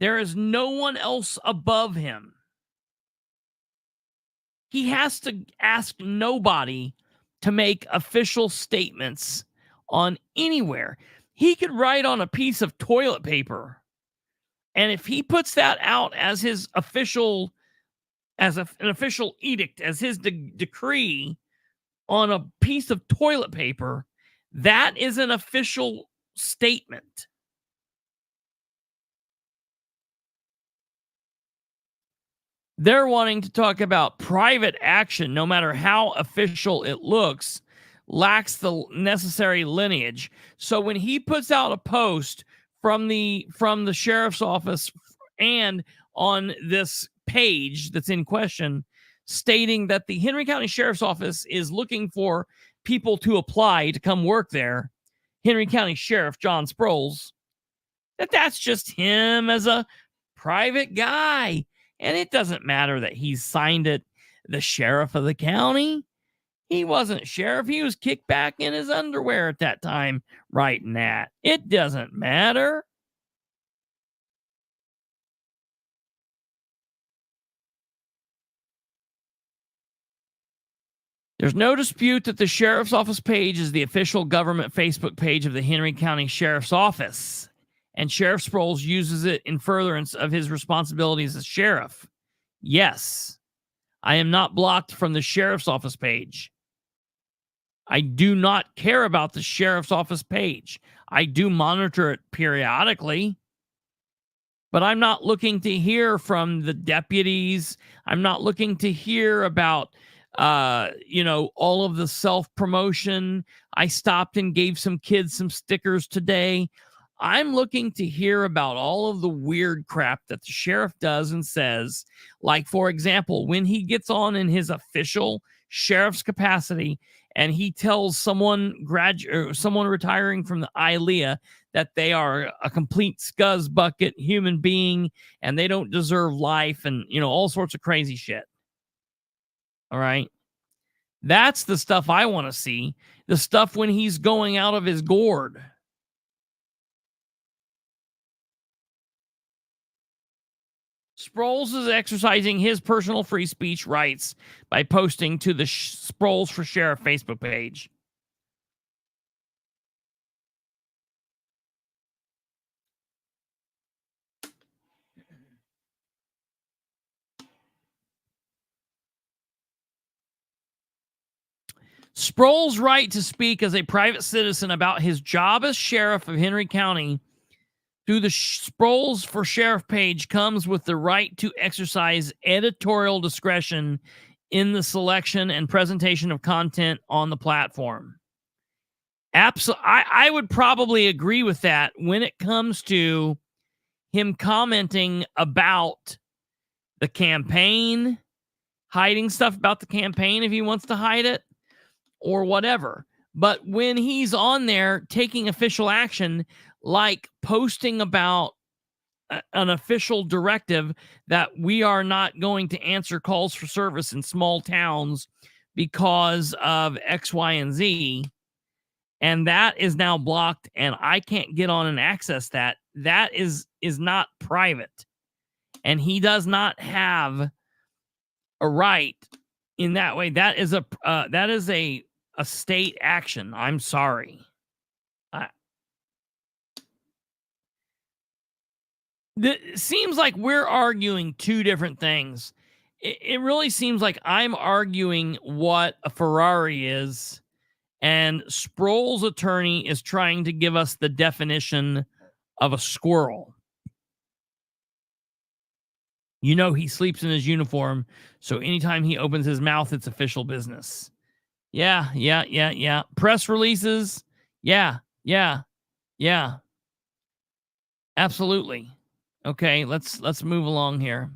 There is no one else above him. He has to ask nobody to make official statements on anywhere. He could write on a piece of toilet paper. And if he puts that out as his official, an official edict, as his decree on a piece of toilet paper, that is an official statement. They're wanting to talk about private action, no matter how official it looks, lacks the necessary lineage. So when he puts out a post from the sheriff's office and on this page that's in question, stating that the Henry County Sheriff's Office is looking for people to apply to come work there, Henry County Sheriff John Sproles, that's just him as a private guy. And it doesn't matter that he signed it, the sheriff of the county. He wasn't sheriff. He was kicked back in his underwear at that time writing that. It doesn't matter. There's no dispute that the sheriff's office page is the official government Facebook page of the Henry County Sheriff's Office, and Sheriff Sproles uses it in furtherance of his responsibilities as sheriff. Yes, I am not blocked from the sheriff's office page. I do not care about the sheriff's office page. I do monitor it periodically, but I'm not looking to hear from the deputies. I'm not looking to hear about all of the self-promotion. I stopped and gave some kids some stickers today. I'm looking to hear about all of the weird crap that the sheriff does and says. Like, for example, when he gets on in his official sheriff's capacity and he tells someone retiring from the ILEA that they are a complete scuzz bucket human being and they don't deserve life and, all sorts of crazy shit. All right. That's the stuff I want to see. The stuff when he's going out of his gourd. Sproles is exercising his personal free speech rights by posting to the Sproles for Sheriff Facebook page. Sproles' right to speak as a private citizen about his job as sheriff of Henry County through the Sproles for Sheriff page comes with the right to exercise editorial discretion in the selection and presentation of content on the platform. I would probably agree with that when it comes to him commenting about the campaign, hiding stuff about the campaign if he wants to hide it, or whatever. But when he's on there taking official action, like posting about an official directive that we are not going to answer calls for service in small towns because of X, Y, and Z, and that is now blocked and I can't get on and access that, that is not private. And he does not have a right in that way. That is a state action. I'm sorry. It seems like we're arguing two different things. It really seems like I'm arguing what a Ferrari is, and Sproles' attorney is trying to give us the definition of a squirrel. He sleeps in his uniform, so anytime he opens his mouth, it's official business. Yeah. Press releases. Yeah. Absolutely. Okay, let's move along here.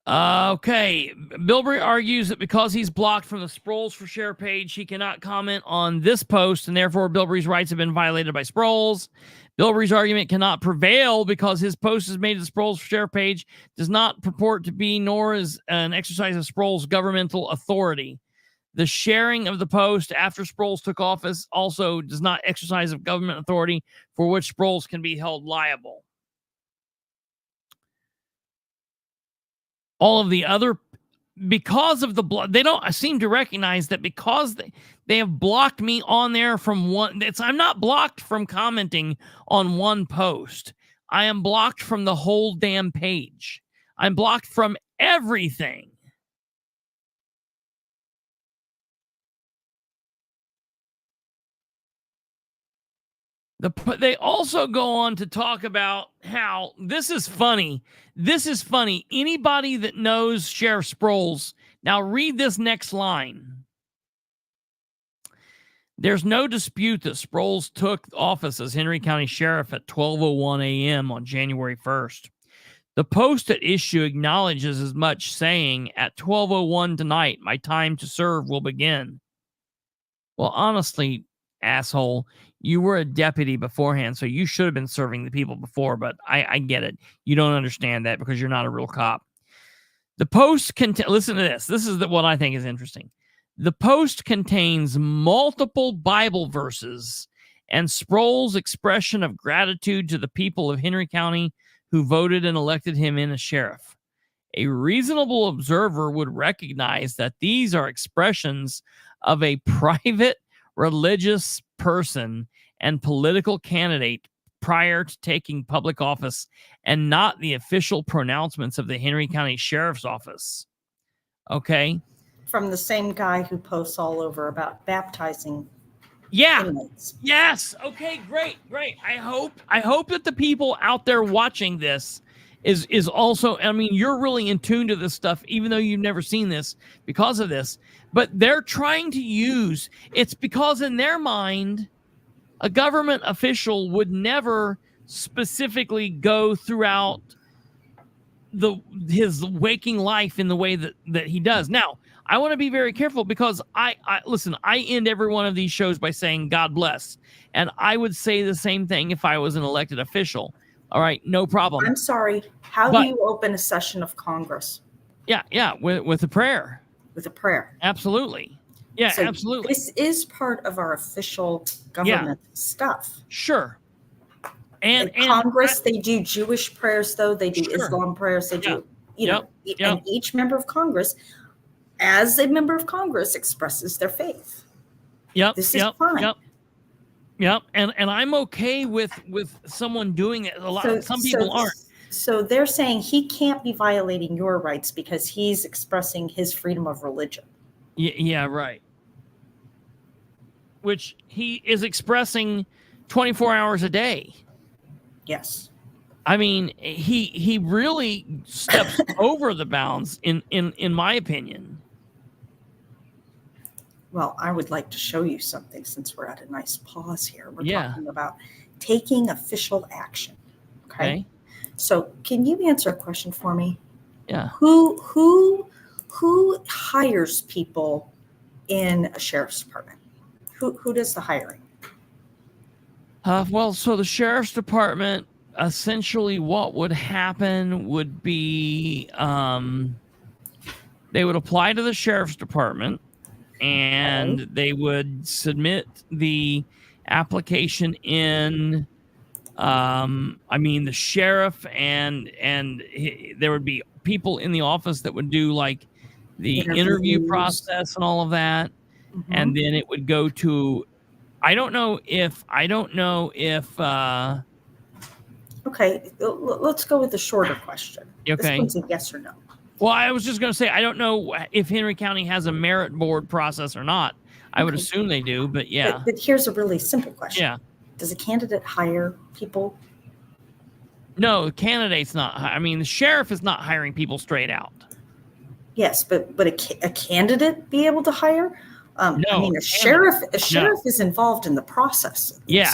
Okay. Bilbrey argues that because he's blocked from the Sproles for Share page, he cannot comment on this post, and therefore Bilbrey's rights have been violated by Sproles. Bilbrey's argument cannot prevail because his post is made to the Sproles for Share page, does not purport to be, nor is an exercise of Sproles' governmental authority. The sharing of the post after Sproles took office also does not exercise of government authority for which Sproles can be held liable. All of the other, because of the block, they don't seem to recognize that because they have blocked me on there from one. I'm not blocked from commenting on one post. I am blocked from the whole damn page. I'm blocked from everything. They also go on to talk about how this is funny. This is funny. Anybody that knows Sheriff Sproles, now read this next line. There's no dispute that Sproles took office as Henry County Sheriff at 12:01 a.m. on January 1st. The post at issue acknowledges as much, saying, at 12:01 tonight, my time to serve will begin. Well, honestly, asshole, you were a deputy beforehand, so you should have been serving the people before, but I get it. You don't understand that because you're not a real cop. The post listen to this. This is what I think is interesting. The post contains multiple Bible verses and Sproles' expression of gratitude to the people of Henry County who voted and elected him in as sheriff. A reasonable observer would recognize that these are expressions of a private religious person and political candidate prior to taking public office and not the official pronouncements of the Henry County Sheriff's Office. Okay? From the same guy who posts all over about baptizing inmates. Yes. Okay, great. I hope that the people out there watching this is also, I mean, you're really in tune to this stuff, even though you've never seen this because of this. But they're trying to use, it's because in their mind, a government official would never specifically go throughout his waking life in the way that he does. Now, I want to be very careful because I listen, I end every one of these shows by saying God bless. And I would say the same thing if I was an elected official. All right, no problem. I'm sorry. How do you open a session of Congress? Yeah, with a prayer. With a prayer. Absolutely. Yeah, so absolutely. This is part of our official government stuff. Sure. And Congress, they do Jewish prayers, though. They do Islam prayers. They do, you know, and each member of Congress, as a member of Congress, expresses their faith. This is fine. Yep. And I'm okay with someone doing it. Some people aren't. So they're saying he can't be violating your rights because he's expressing his freedom of religion. Yeah, right. Which he is expressing 24 hours a day. Yes. I mean, he really steps over the bounds in my opinion. Well, I would like to show you something since we're at a nice pause here. We're talking about taking official action. Okay. So can you answer a question for me? Yeah. Who hires people in a sheriff's department? Who does the hiring? Well, so the sheriff's department, essentially what would happen would be they would apply to the sheriff's department and they would submit the application in the sheriff and there would be people in the office that would do like the interview process and all of that. Mm-hmm. And then it would go to, I don't know if okay, let's go with the shorter question. Okay. This one's a yes or no. Well, I was just going to say, I don't know if Henry County has a merit board process or not. I would assume they do, but yeah. But here's a really simple question. Yeah. Does a candidate hire people? No, the candidate's not. I mean, the sheriff is not hiring people straight out. Yes, but a candidate be able to hire? No, I mean, a sheriff is involved in the process. Yeah.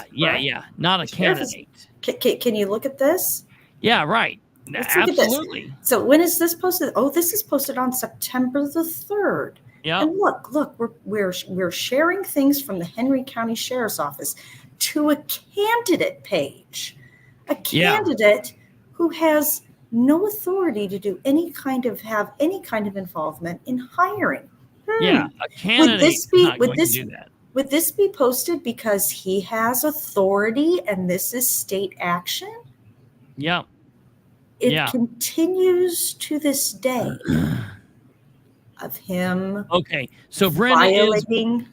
Not a candidate. Can you look at this? Yeah, right. Let's look at this. Absolutely. So when is this posted? Oh, this is posted on September the 3rd. Yeah. And look, we're sharing things from the Henry County Sheriff's Office to a candidate page. A candidate who has no authority to do have any kind of involvement in hiring. Yeah, a candidate is not going to do that. Would this be posted because he has authority and this is state action? Yeah. It continues to this day of him. Okay, so Brenda violating.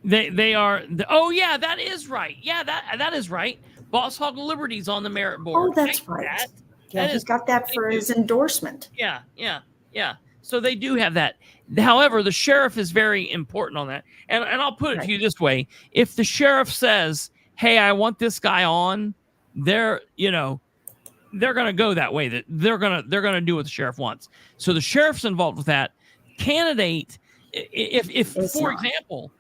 They are. Oh yeah, that is right. Yeah, that is right. Boss Hog Liberty's on the merit board. Oh, that's right. Yeah, he's got that for his endorsement. Yeah. So they do have that. However, the sheriff is very important on that. And I'll put it to you this way: if the sheriff says, "Hey, I want this guy on," they're going to go that way. That they're going to do what the sheriff wants. So the sheriff's involved with that. Candidate, if for example,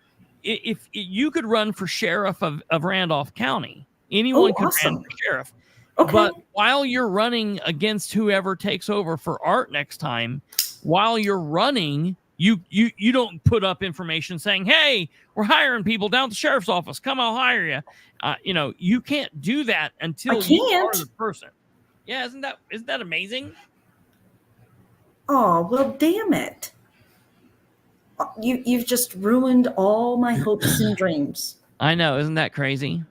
if you could run for sheriff of Randolph County, anyone could run for sheriff. Okay. But while you're running against whoever takes over for Art next time, while you're running, you don't put up information saying, "Hey, we're hiring people down at the sheriff's office. Come, I'll hire you." You can't do that until you are the person. Yeah, isn't that amazing? Oh, well, damn it. You've just ruined all my hopes and dreams. I know, isn't that crazy?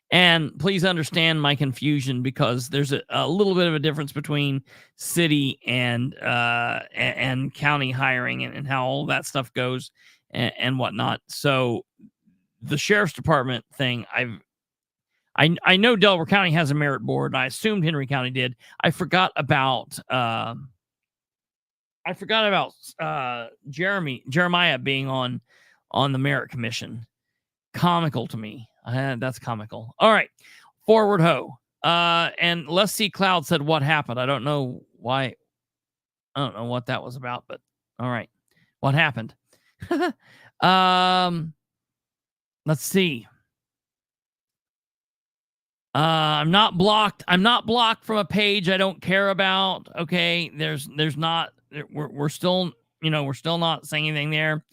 And please understand my confusion because there's a little bit of a difference between city and county hiring and how all that stuff goes and whatnot. So the sheriff's department thing, I know Delaware County has a merit board. And I assumed Henry County did. I forgot about Jeremiah being on the merit commission. Comical to me. That's comical. All right, forward ho. And Let's See Cloud said, "What happened?" I don't know why. I don't know what that was about, but all right, what happened? Let's see. I'm not blocked. I'm not blocked from a page I don't care about. Okay, there's not. We're still not saying anything there.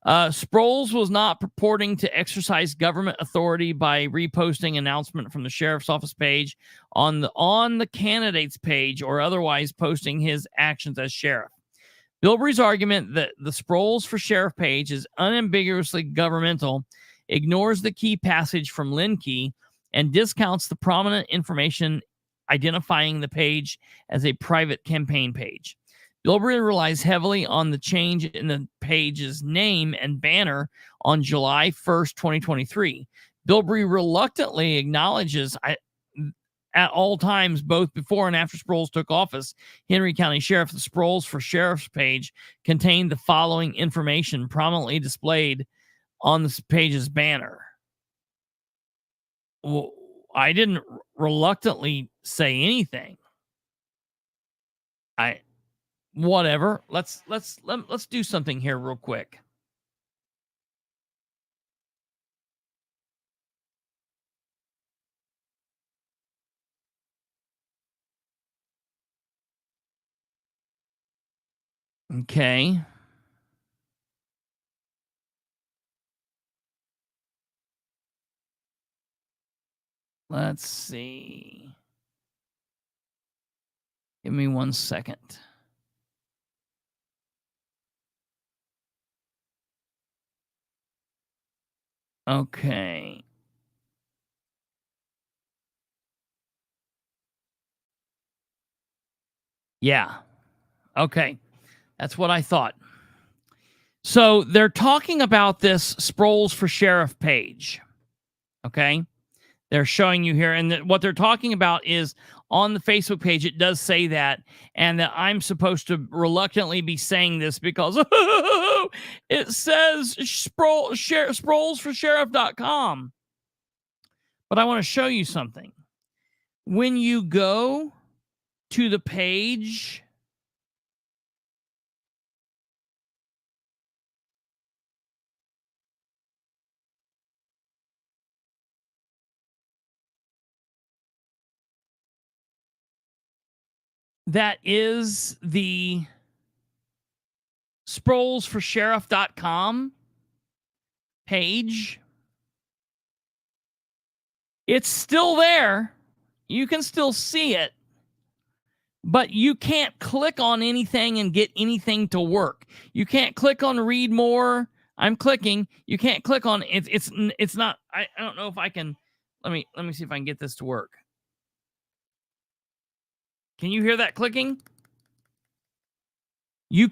Sproles was not purporting to exercise government authority by reposting announcement from the sheriff's office page on the candidate's page or otherwise posting his actions as sheriff. Bilbrey's argument that the Sproles for sheriff page is unambiguously governmental ignores the key passage from Linkey and discounts the prominent information identifying the page as a private campaign page. Bilbrey relies heavily on the change in the page's name and banner on July 1st, 2023. Bilbrey reluctantly acknowledges at all times, both before and after Sproles took office, Henry County Sheriff, the Sproles for Sheriff's page contained the following information prominently displayed on the page's banner. Well, I didn't reluctantly say anything. Whatever. Let's do something here real quick. Okay. Let's see. Give me 1 second. Okay. Yeah. Okay. That's what I thought. So they're talking about this Sproles for Sheriff page. Okay. They're showing you here. And what they're talking about is on the Facebook page, it does say that. And that I'm supposed to reluctantly be saying this because it says Sproles for Sheriff.com. But I want to show you something. When you go to the page, that is the SprolesForSheriff.com page. It's still there. You can still see it, but you can't click on anything and get anything to work. You can't click on read more. I'm clicking. You can't click on it. It's not. I don't know if I can. Let me see if I can get this to work. Can you hear that clicking?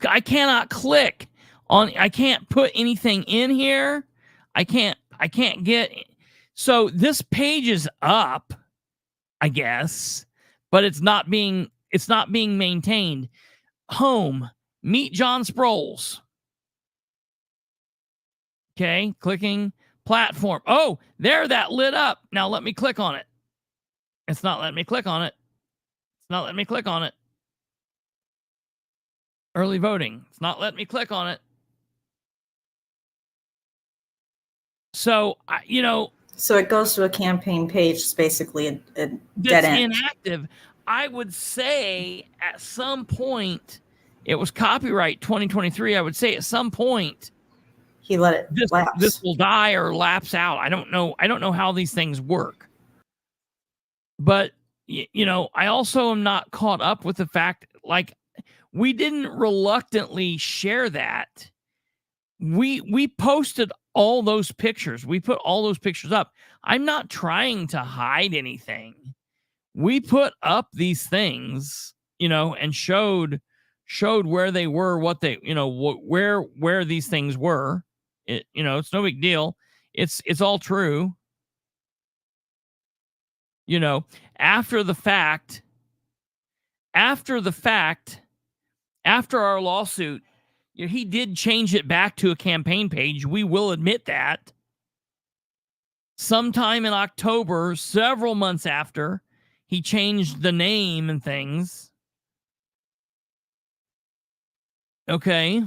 I cannot click on. I can't put anything in here. I can't get. So this page is up, I guess, but it's not being maintained. Home, meet John Sproles. Okay, clicking platform. Oh, there, that lit up. Now let me click on it. It's not letting me click on it. It's not letting me click on it. Early voting. It's not letting me click on it. So, So it goes to a campaign page. It's basically a dead that's end. inactive. I would say at some point, it was copyright 2023. I would say at some point, He let it lapse. this will die or lapse out. I don't know. I don't know how these things work. But, I also am not caught up with the fact, like, we didn't reluctantly share that. We posted all those pictures. We put all those pictures up. I'm not trying to hide anything. We put up these things, and showed where they were, what they, where these things were. It's no big deal. It's all true. After the fact, after our lawsuit, he did change it back to a campaign page. We will admit that. Sometime in October, several months after, he changed the name and things. Okay.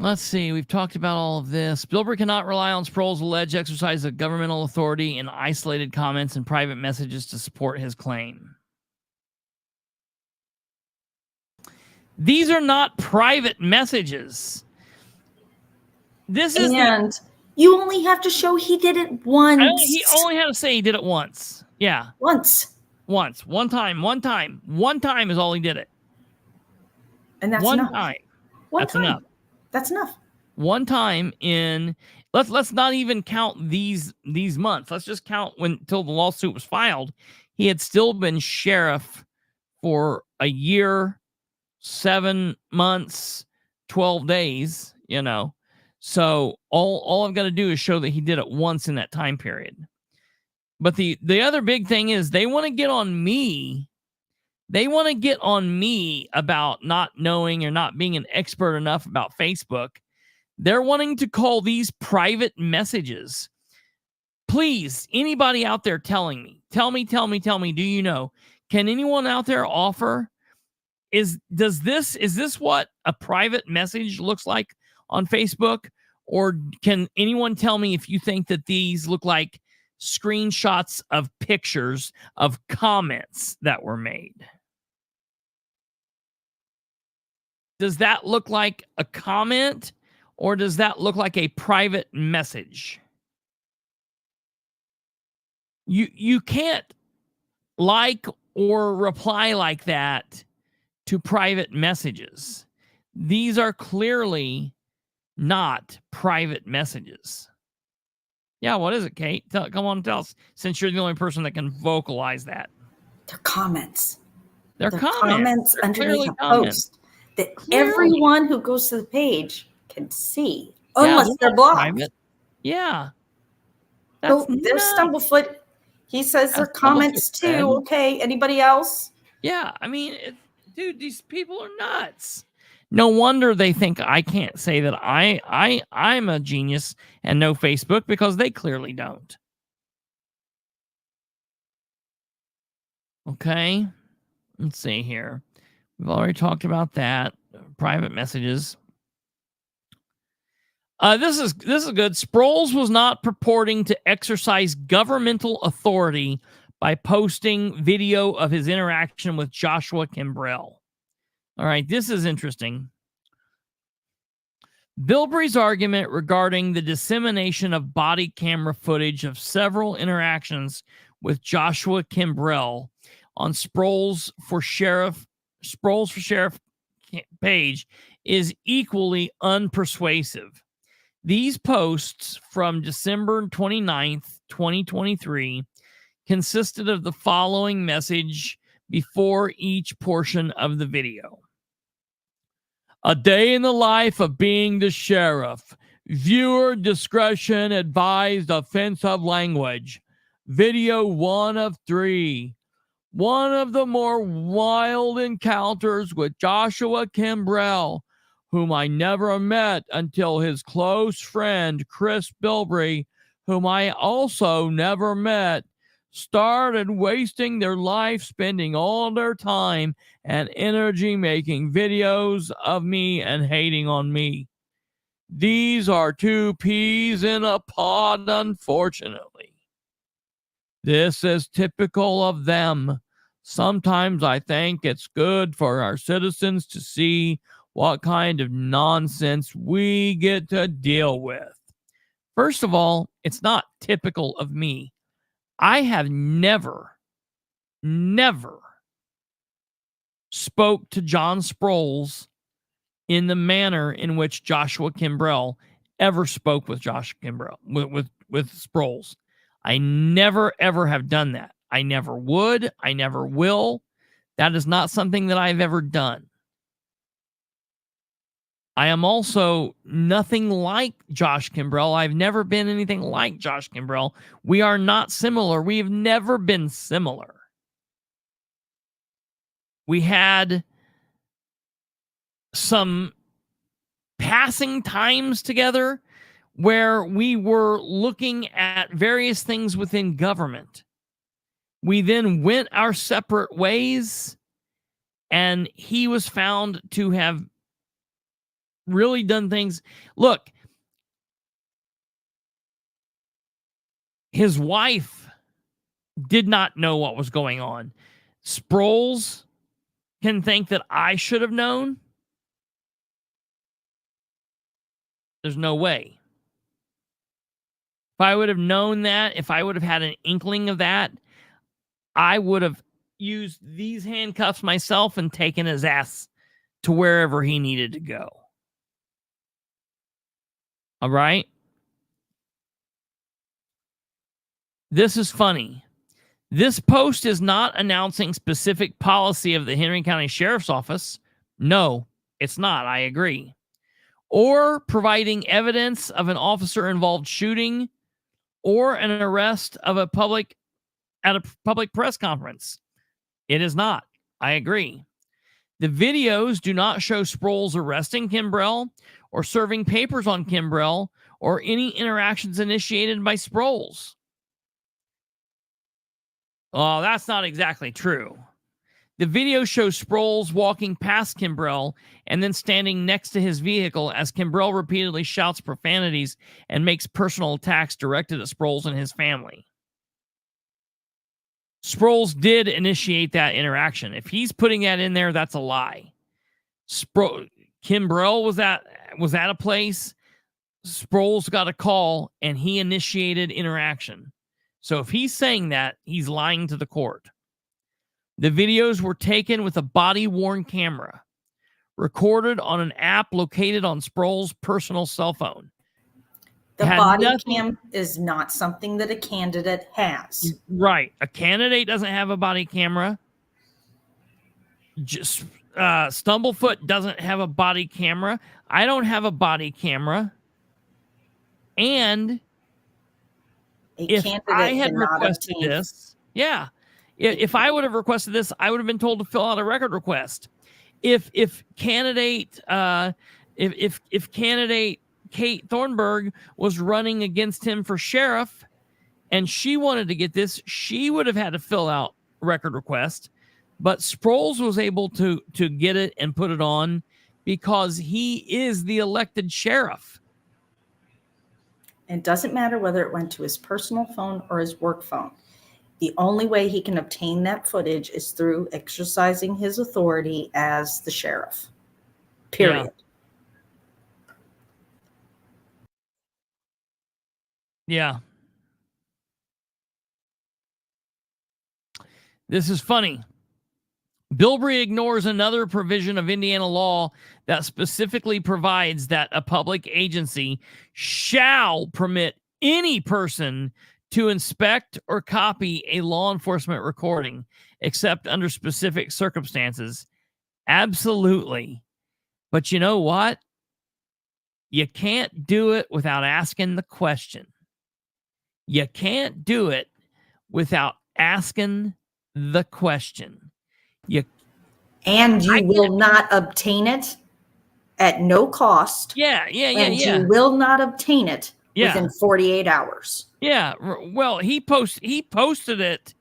Let's see. We've talked about all of this. Bilbrey cannot rely on Sproles' alleged exercise of governmental authority in isolated comments and private messages to support his claim. These are not private messages. This is you only have to show he did it once. He only had to say he did it once. Yeah. Once. One time is all he did it. And that's one enough. Time. That's enough. That's enough. One time in let's not even count these months. Let's just count until the lawsuit was filed. He had still been sheriff for a year, 7 months, 12 days, So all I've got to do is show that he did it once in that time period. But the other big thing is they want to get on me. They want to get on me about not knowing or not being an expert enough about Facebook. They're wanting to call these private messages. Please, anybody out there tell me, do you know? Can anyone out there offer? Is this what a private message looks like on Facebook? Or can anyone tell me if you think that these look like screenshots of pictures of comments that were made? Does that look like a comment, or does that look like a private message? You can't like or reply like that to private messages. These are clearly not private messages. Yeah, what is it, Kate? Come on, tell us, since you're the only person that can vocalize that. They're comments. They're comments. They're underneath a post that everyone who goes to the page can see, unless they're blocked. Private. Yeah. There's Stumblefoot. He says they're comments too. Okay, anybody else? Yeah, I mean, dude, these people are nuts. No wonder they think I can't say that I'm a genius and know Facebook, because they clearly don't. Okay. Let's see here. We've already talked about that. Private messages. This is good. Sproles was not purporting to exercise governmental authority by posting video of his interaction with Joshua Kimbrell. All right, this is interesting. Bilbrey's argument regarding the dissemination of body camera footage of several interactions with Joshua Kimbrell on Sproles for Sheriff page is equally unpersuasive. These posts from December 29th, 2023 consisted of the following message before each portion of the video. A day in the life of being the sheriff. Viewer discretion advised. Offensive language. Video 1 of 3. One of the more wild encounters with Joshua Kimbrell, whom I never met until his close friend Chris Bilbrey, whom I also never met, started wasting their life spending all their time and energy making videos of me and hating on me. These are two peas in a pod, unfortunately. This is typical of them. Sometimes I think it's good for our citizens to see what kind of nonsense we get to deal with. First of all, it's not typical of me. I have never spoke to John Sproles in the manner in which Joshua Kimbrell ever spoke with Josh Kimbrell, with Sproles. I never, ever have done that. I never would. I never will. That is not something that I've ever done. I am also nothing like Josh Kimbrell. I've never been anything like Josh Kimbrell. We are not similar. We've never been similar. We had some passing times together where we were looking at various things within government. We then went our separate ways, and he was found to have really done things. Look, his wife did not know what was going on. Sproles can think that I should have known. There's no way. If I would have known that, if I would have had an inkling of that, I would have used these handcuffs myself and taken his ass to wherever he needed to go. All right? This is funny. This post is not announcing specific policy of the Henry County Sheriff's Office. No, it's not. I agree. Or providing evidence of an officer-involved shooting or an arrest of a public at a public press conference. It is not. I agree. The videos do not show Sproles arresting Kimbrell or serving papers on Kimbrell or any interactions initiated by Sproles. Oh, that's not exactly true. The video shows Sproles walking past Kimbrell and then standing next to his vehicle as Kimbrell repeatedly shouts profanities and makes personal attacks directed at Sproles and his family. Sproles did initiate that interaction. If he's putting that in there, that's a lie. Kimbrell was at a place. Sproles got a call and he initiated interaction. So if he's saying that, he's lying to the court. The videos were taken with a body-worn camera, recorded on an app located on Sproles' personal cell phone. The body cam is not something that a candidate has. Right. A candidate doesn't have a body camera. Just Stumblefoot doesn't have a body camera. I don't have a body camera. And if I had requested this, if I would have requested this, I would have been told to fill out a record request. If candidate Kate Thornburg was running against him for sheriff and she wanted to get this, she would have had to fill out record request, but Sproles was able to get it and put it on because he is the elected sheriff. It doesn't matter whether it went to his personal phone or his work phone. The only way he can obtain that footage is through exercising his authority as the sheriff. Period. Yeah. This is funny. Bilbrey ignores another provision of Indiana law that specifically provides that a public agency shall permit any person to inspect or copy a law enforcement recording, except under specific circumstances. Absolutely. But you know what? You can't do it without asking the question. You can't do it without asking the question. You will not obtain it at no cost. Yeah. You will not obtain it within 48 hours. Yeah. Well, he posted it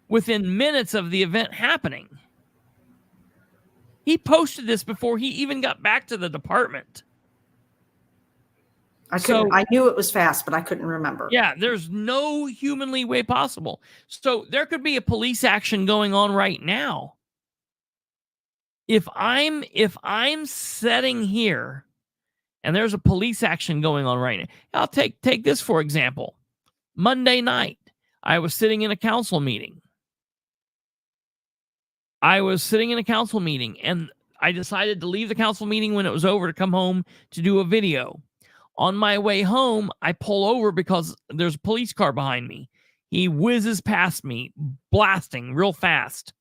within minutes of the event happening. He posted this before he even got back to the department. I knew it was fast, but I couldn't remember. Yeah, there's no humanly way possible. So there could be a police action going on right now. If I'm sitting here and there's a police action going on right now, I'll take this for example. Monday night, I was sitting in a council meeting. And I decided to leave the council meeting when it was over to come home to do a video. On my way home, I pull over because there's a police car behind me. He whizzes past me, blasting real fast.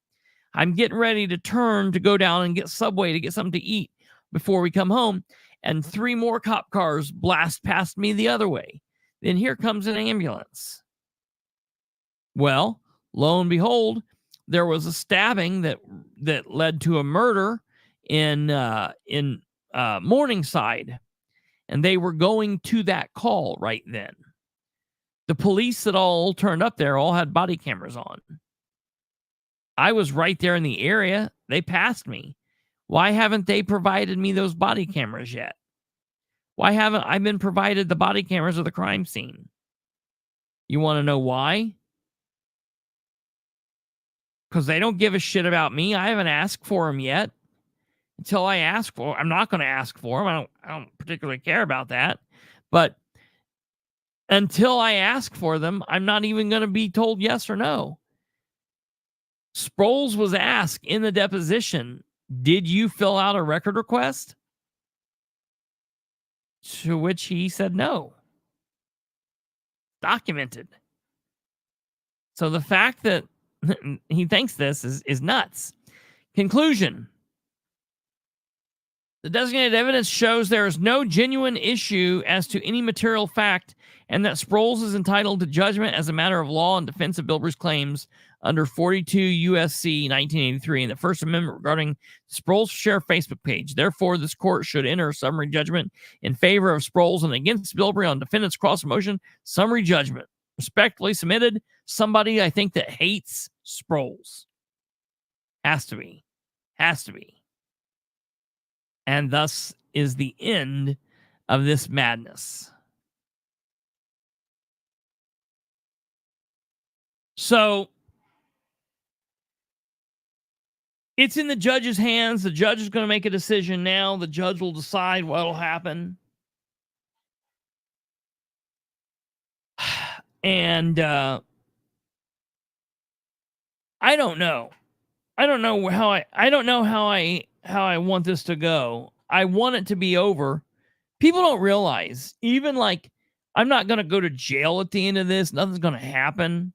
I'm getting ready to turn to go down and get Subway to get something to eat before we come home, and 3 more cop cars blast past me the other way. Then here comes an ambulance. Well, lo and behold, there was a stabbing that led to a murder in Morningside. And they were going to that call right then. The police that all turned up there all had body cameras on. I was right there in the area. They passed me. Why haven't they provided me those body cameras yet? Why haven't I been provided the body cameras of the crime scene? You want to know why? Because they don't give a shit about me. I haven't asked for them yet. Until I ask for them, I'm not going to ask for them. I don't particularly care about that. But until I ask for them, I'm not even going to be told yes or no. Sproles was asked in the deposition, did you fill out a record request? To which he said no. Documented. So the fact that he thinks this is nuts. Conclusion. The designated evidence shows there is no genuine issue as to any material fact, and that Sproles is entitled to judgment as a matter of law in defense of Bilbrey's claims under 42 U.S.C. 1983 and the First Amendment regarding Sproles' Sheriff Facebook page. Therefore, this court should enter a summary judgment in favor of Sproles and against Bilbrey on defendant's cross motion. Summary judgment. Respectfully submitted. Somebody I think that hates Sproles. Has to be. And thus is the end of this madness. So it's in the judge's hands. The judge is going to make a decision now. The judge will decide what will happen. And I don't know. I don't know how I want this to go. I want it to be over. People don't realize, even like, I'm not going to go to jail at the end of this. Nothing's going to happen.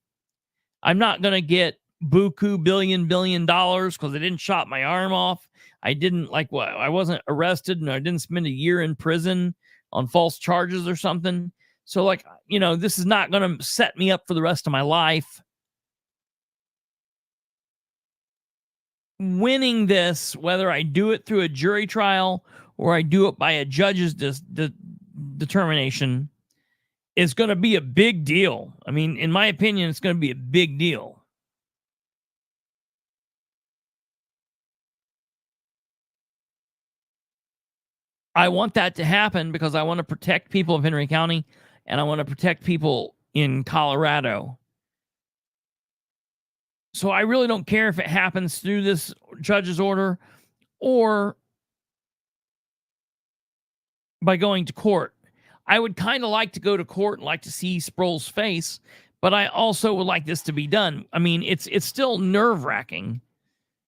I'm not going to get buku billion dollars because I didn't chop my arm off. I wasn't arrested and I didn't spend a year in prison on false charges or something. So this is not going to set me up for the rest of my life. Winning this, whether I do it through a jury trial or I do it by a judge's determination, is going to be a big deal. I mean, in my opinion, it's going to be a big deal. I want that to happen because I want to protect people of Henry County and I want to protect people in Colorado. So I really don't care if it happens through this judge's order or by going to court. I would kind of like to go to court and like to see Sproles' face, but I also would like this to be done. I mean, it's still nerve-wracking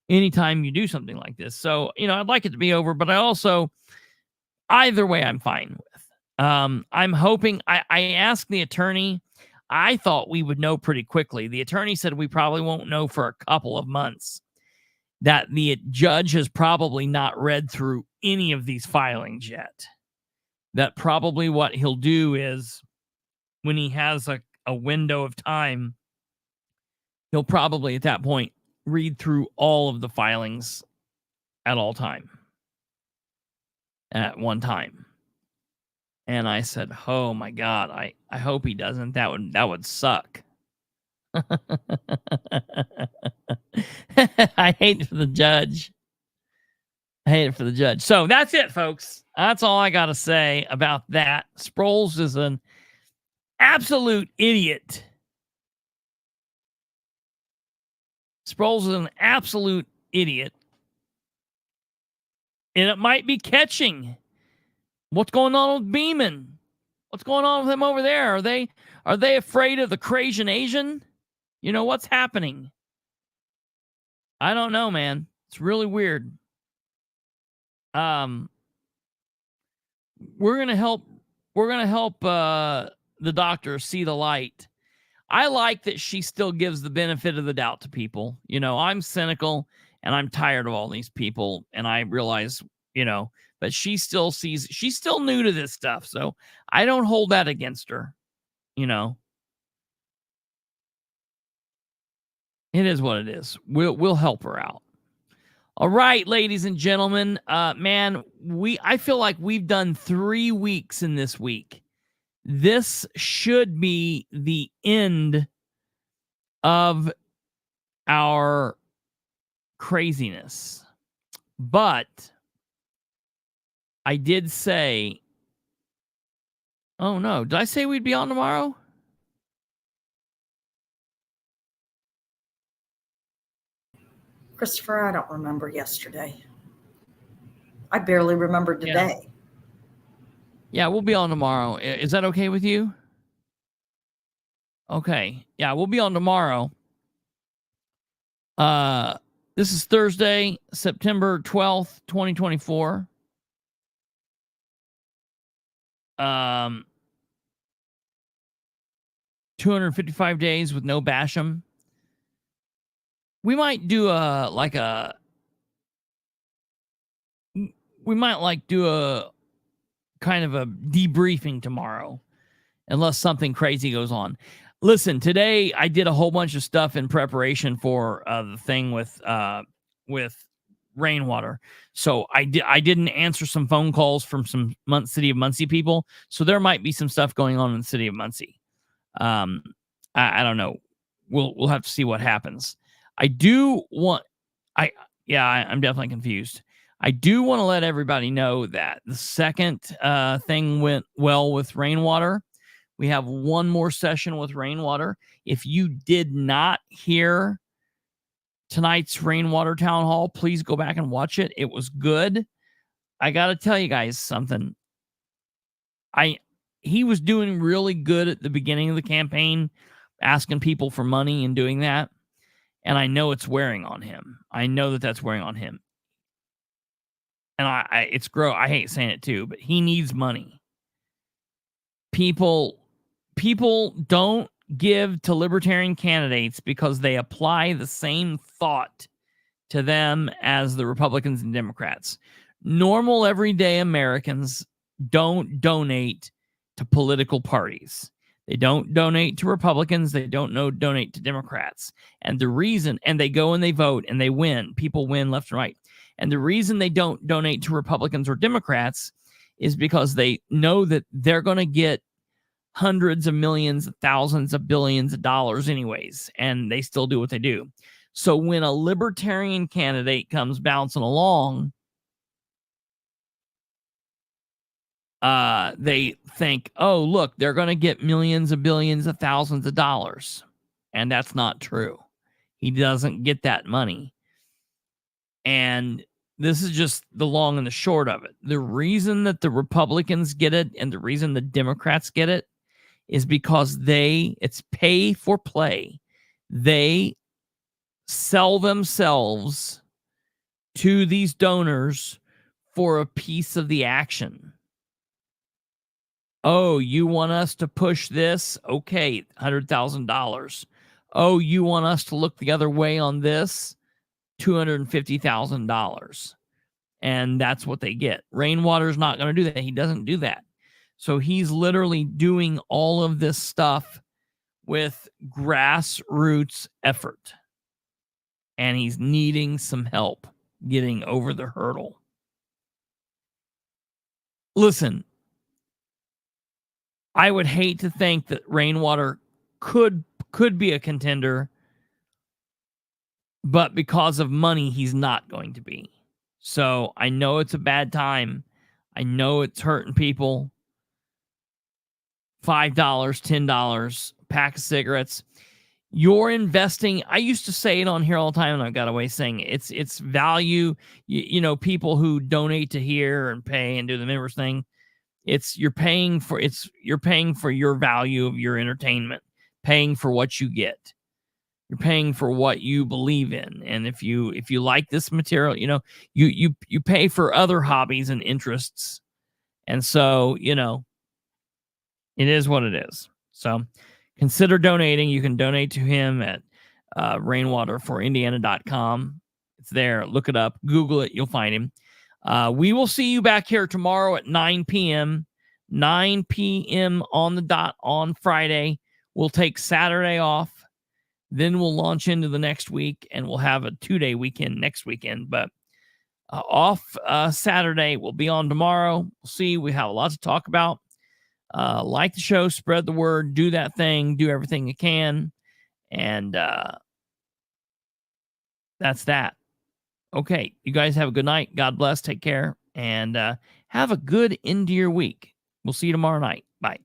anytime you do something like this. So, I'd like it to be over, but I also, either way, I'm fine with. I'm hoping, I asked the attorney, I thought we would know pretty quickly. The attorney said we probably won't know for a couple of months, that the judge has probably not read through any of these filings yet. That probably what he'll do is when he has a window of time, he'll probably at that point read through all of the filings at one time. And I said, oh my God, I hope he doesn't. That would suck. I hate it for the judge. So that's it, folks. That's all I got to say about that. Sproles is an absolute idiot. And it might be catching. What's going on with Beeman? What's going on with them over there? Are they afraid of the Cajun Asian? What's happening? I don't know, man. It's really weird. We're gonna help the doctor see the light. I like that she still gives the benefit of the doubt to people. I'm cynical and I'm tired of all these people, and I realize, but she still sees, she's still new to this stuff, so I don't hold that against her. It is what it is. We'll help her out. All right, ladies and gentlemen, man, I feel like we've done 3 weeks in this week. This should be the end of our craziness. But I did say, oh no, did I say we'd be on tomorrow? Christopher, I don't remember yesterday. I barely remember today. Yeah, we'll be on tomorrow. Is that okay with you? Okay. Yeah, we'll be on tomorrow. This is Thursday, September 12th, 2024. 255 days with no Basham. We might do a kind of a debriefing tomorrow, unless something crazy goes on. Listen, today I did a whole bunch of stuff in preparation for the thing with rainwater. So I didn't answer some phone calls from some City of Muncie people. So there might be some stuff going on in the City of Muncie. I don't know. We'll have to see what happens. I'm definitely confused. I do want to let everybody know that the second thing went well with rainwater. We have one more session with rainwater. If you did not hear tonight's rainwater town hall, please go back and watch it. It was good. I got to tell you guys something. He was doing really good at the beginning of the campaign, asking people for money and doing that. And I know it's wearing on him. I know that's wearing on him. And I hate saying it too, but he needs money. People don't give to libertarian candidates because they apply the same thought to them as the Republicans and Democrats. Normal, everyday Americans don't donate to political parties. They don't donate to Republicans. They don't donate to Democrats. And the reason, and they go and they vote and they win. People win left and right. And the reason they don't donate to Republicans or Democrats is because they know that they're going to get hundreds of millions, thousands of billions of dollars anyways. And they still do what they do. So when a libertarian candidate comes bouncing along, they think, oh, look, they're going to get millions of billions of thousands of dollars. And that's not true. He doesn't get that money. And this is just the long and the short of it. The reason that the Republicans get it and the reason the Democrats get it is because it's pay for play. They sell themselves to these donors for a piece of the action. Oh, you want us to push this? Okay, $100,000. Oh, you want us to look the other way on this? $250,000. And that's what they get. Rainwater's not going to do that. He doesn't do that. So he's literally doing all of this stuff with grassroots effort. And he's needing some help getting over the hurdle. Listen, I would hate to think that Rainwater could be a contender, but because of money, he's not going to be. So I know it's a bad time. I know it's hurting people. $5, $10, pack of cigarettes. You're investing. I used to say it on here all the time, and I got away saying it. It's value. You know, people who donate to here and pay and do the members thing. You're paying for your value of your entertainment, paying for what you get. You're paying for what you believe in. And if you like this material, you know, you pay for other hobbies and interests. And so, you know, it is what it is. So consider donating. You can donate to him at rainwaterforindiana.com. It's there. Look it up. Google it. You'll find him. We will see you back here tomorrow at 9 p.m. 9 p.m. on the dot on Friday. We'll take Saturday off. Then we'll launch into the next week, and we'll have a 2-day weekend next weekend. But off Saturday, we'll be on tomorrow. We'll see. We have a lot to talk about. Like the show, spread the word, do that thing, do everything you can. And that's that. Okay, you guys have a good night. God bless. Take care. And have a good end to your week. We'll see you tomorrow night. Bye.